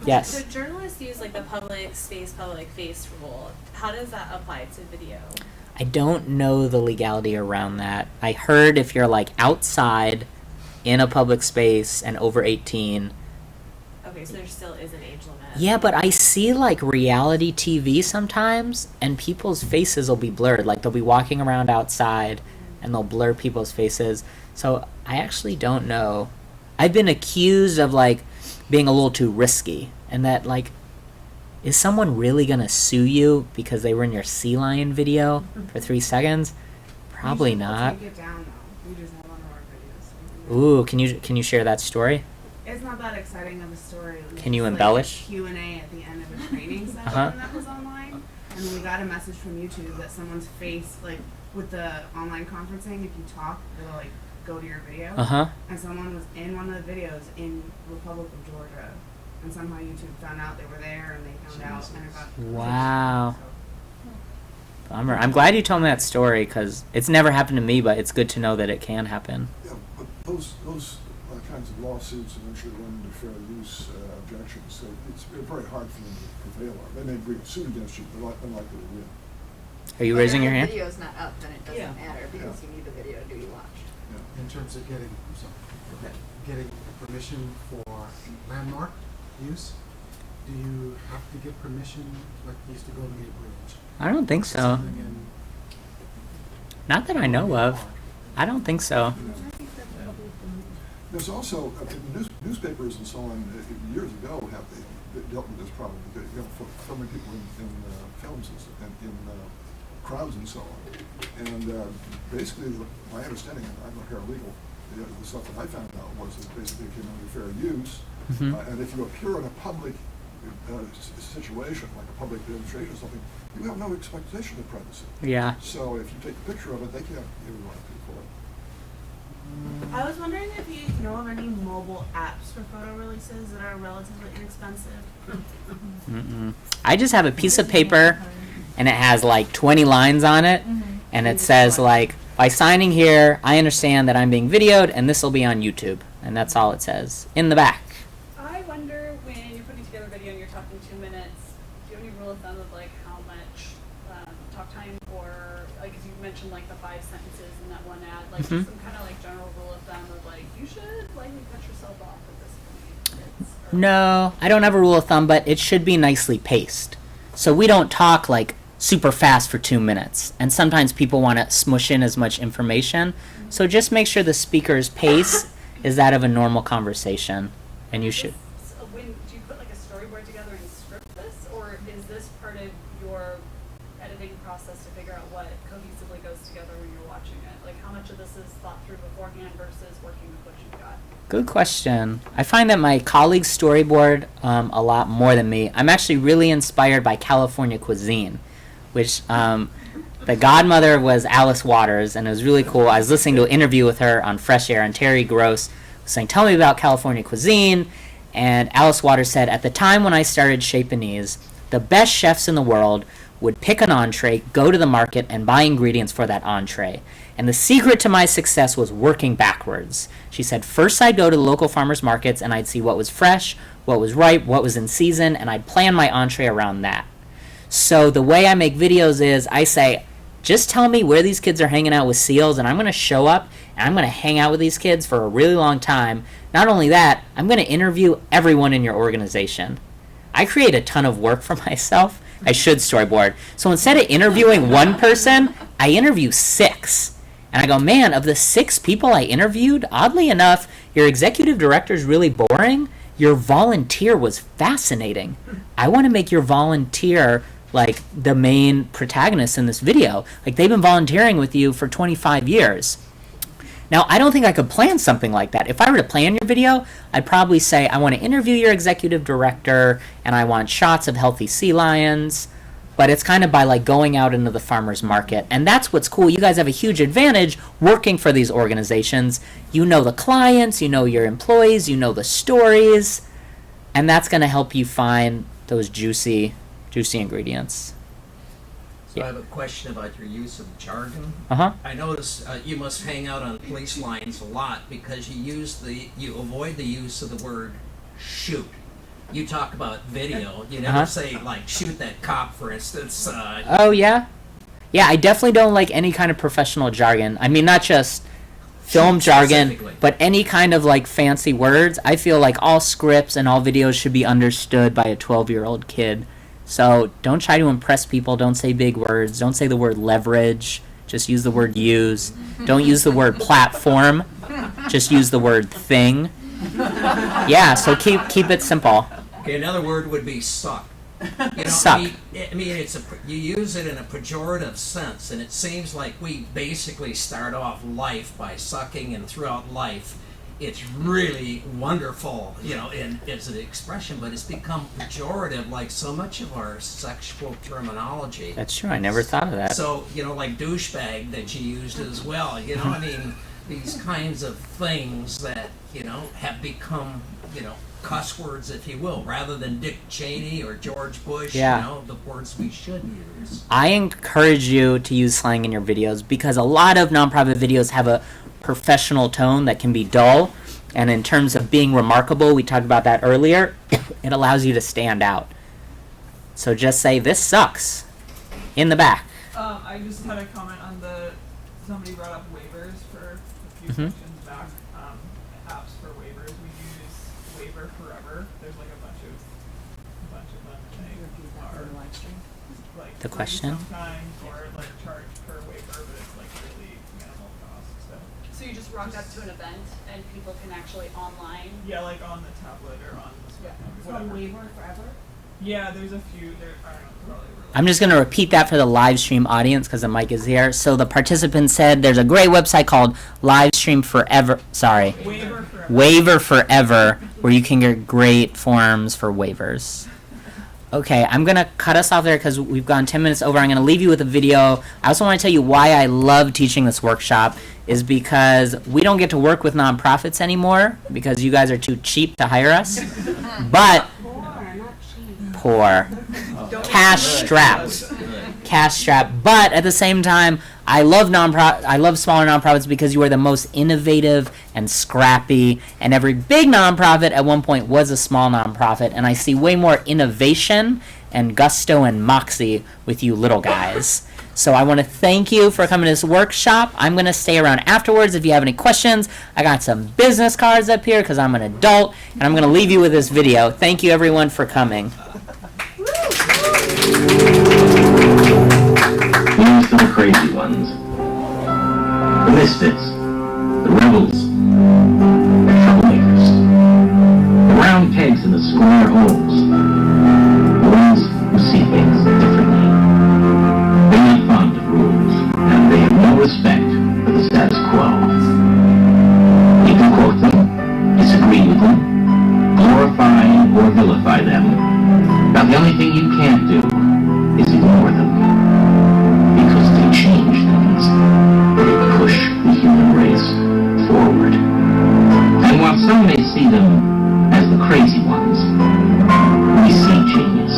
Yes. So journalists use like the public space, public face rule. How does that apply to video? I don't know the legality around that. I heard if you're like outside in a public space and over 18. Okay, so there still is an age limit. Yeah, but I see like reality TV sometimes, and people's faces will be blurred. Like they'll be walking around outside and they'll blur people's faces. So I actually don't know. I've been accused of like being a little too risky, and that like, is someone really gonna sue you because they were in your sea lion video for 3 seconds? Probably not. Take it down though. We just have one of our videos. Ooh, can you share that story? It's not that exciting of a story. It was Can you just, embellish? Like, Q&A at the end of a training session that was online, and we got a message from YouTube that someone's face, like with the online conferencing, if you talk, it'll like go to your video. And someone was in one of the videos in Republic of Georgia, and somehow YouTube found out they were there, and they found out, and it got. Wow. Bummer. I'm glad you told me that story because it's never happened to me, but it's good to know that it can happen. Yeah, but those kinds of lawsuits eventually run into fair use objections, so it's very hard for them to prevail on. They may bring a suit against you, but unlikely to win. Are you raising your hand? If the video's not up, then it doesn't matter because you need the video to do your watch. In terms of getting permission for landmark use, do you have to get permission like you used to go to Golden Gate Bridge? I don't think so. Not that I know of. I don't think so. There's also newspapers and so on years ago have dealt with this problem because filming people in films and in crowds and so on. And basically, my understanding, and I'm not paralegal, the stuff that I found out was that basically it came under fair use. And if you appear in a public situation, like a public demonstration or something, you have no expectation of privacy. Yeah. So if you take a picture of it, they can't give you anything for it. I was wondering if you know of any mobile apps for photo releases that are relatively inexpensive. I just have a piece of paper, and it has like 20 lines on it, and it says like, by signing here, I understand that I'm being videoed, and this will be on YouTube, and that's all it says in the back. I wonder when you're putting together a video and you're talking 2 minutes, do you have any rule of thumb of like how much talk time, or like as you mentioned like the 5 sentences in that one ad, like some kind of like general rule of thumb of like you should likely cut yourself off at this point? No, I don't have a rule of thumb, but it should be nicely paced. So we don't talk like super fast for 2 minutes, and sometimes people want to smush in as much information. So just make sure the speaker's pace is that of a normal conversation, and you should. So when do you put like a storyboard together and script this, or is this part of your editing process to figure out what cohesively goes together when you're watching it? Like how much of this is thought through beforehand versus working with what you've got? Good question. I find that my colleagues storyboard a lot more than me. I'm actually really inspired by California cuisine, which the godmother was Alice Waters, and it was really cool. I was listening to an interview with her on Fresh Air, and Terry Gross was saying, "Tell me about California cuisine." And Alice Waters said, "At the time when I started Chez Panisse, the best chefs in the world would pick an entree, go to the market, and buy ingredients for that entree. And the secret to my success was working backwards." She said, "First I'd go to the local farmers markets, and I'd see what was fresh, what was ripe, what was in season, and I'd plan my entree around that." So the way I make videos is I say, just tell me where these kids are hanging out with seals, and I'm going to show up, and I'm going to hang out with these kids for a really long time. Not only that, I'm going to interview everyone in your organization. I create a ton of work for myself. I should storyboard. So instead of interviewing one person, I interview 6. And I go, man, of the 6 people I interviewed, oddly enough, your executive director is really boring. Your volunteer was fascinating. I want to make your volunteer like the main protagonist in this video. Like they've been volunteering with you for 25 years. Now, I don't think I could plan something like that. If I were to plan your video, I'd probably say, I want to interview your executive director, and I want shots of healthy sea lions. But it's kind of by like going out into the farmer's market. And that's what's cool. You guys have a huge advantage working for these organizations. You know the clients, you know your employees, you know the stories. And that's going to help you find those juicy ingredients. So I have a question about your use of jargon. Uh-huh. I notice you must hang out on police lines a lot because you avoid the use of the word shoot. You talk about video. You never say, like, shoot that cop, for instance. Oh, yeah? Yeah, I definitely don't like any kind of professional jargon. I mean, not just film jargon, but any kind of, like, fancy words. I feel like all scripts and all videos should be understood by a 12-year-old kid. So don't try to impress people. Don't say big words. Don't say the word leverage. Just use the word use. Don't use the word platform. Just use the word thing. Yeah, so keep it simple. Okay, another word would be suck. You know, Suck. I mean, you use it in a pejorative sense, and it seems like we basically start off life by sucking, and throughout life, it's really wonderful, you know, as an expression, but it's become pejorative like so much of our sexual terminology. That's true. I never thought of that. So, you know, like douchebag that you used as well, you know, I mean, these kinds of things that, you know, have become, you know, cuss words, if you will, rather than Dick Cheney or George Bush, you know, the words we should use. I encourage you to use slang in your videos because a lot of nonprofit videos have a professional tone that can be dull. And in terms of being remarkable, we talked about that earlier, it allows you to stand out. So just say, this sucks, in the back. I just had a comment on somebody brought up waivers for a few sections back. Apps for waivers. We use Waiver Forever. There's like a bunch of them. They are like The question? sometimes or like charge per waiver, but it's like really minimal cost. So you just rock up to an event and people can actually online? Yeah, like on the tablet or on the It's on Waiver Forever? Yeah, there's a few. I don't know, probably. I'm just going to repeat that for the live stream audience because the mic is here. So the participant said there's a great website called Livestream Forever. Sorry. Waiver Forever, where you can get great forms for waivers. Okay, I'm going to cut us off there because we've gone 10 minutes over. I'm going to leave you with a video. I also want to tell you why I love teaching this workshop is because we don't get to work with nonprofits anymore because you guys are too cheap to hire us. But poor. Cash strapped. But at the same time, I love smaller nonprofits because you are the most innovative and scrappy, and every big nonprofit at one point was a small nonprofit, and I see way more innovation and gusto and moxie with you little guys. So I want to thank you for coming to this workshop. I'm going to stay around afterwards if you have any questions. I got some business cards up here because I'm an adult, and I'm going to leave you with this video. Thank you everyone for coming. Here's to the crazy ones, the misfits, the rebels, the troublemakers, the round pegs in the square holes, the ones who see things differently. They're not fond of rules, and they have no respect for the status quo. You can quote them, disagree with them, glorify or vilify them, but the only thing you can't do is ignore them. Because they change things. They push the human race forward. And while some may see them as the crazy ones, we see genius.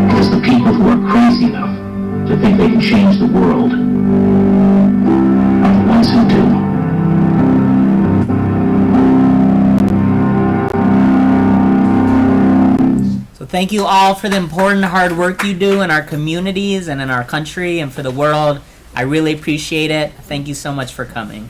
Because the people who are crazy enough to think they can change the world are the ones who do. Thank you all for the important hard work you do in our communities and in our country and for the world. I really appreciate it. Thank you so much for coming.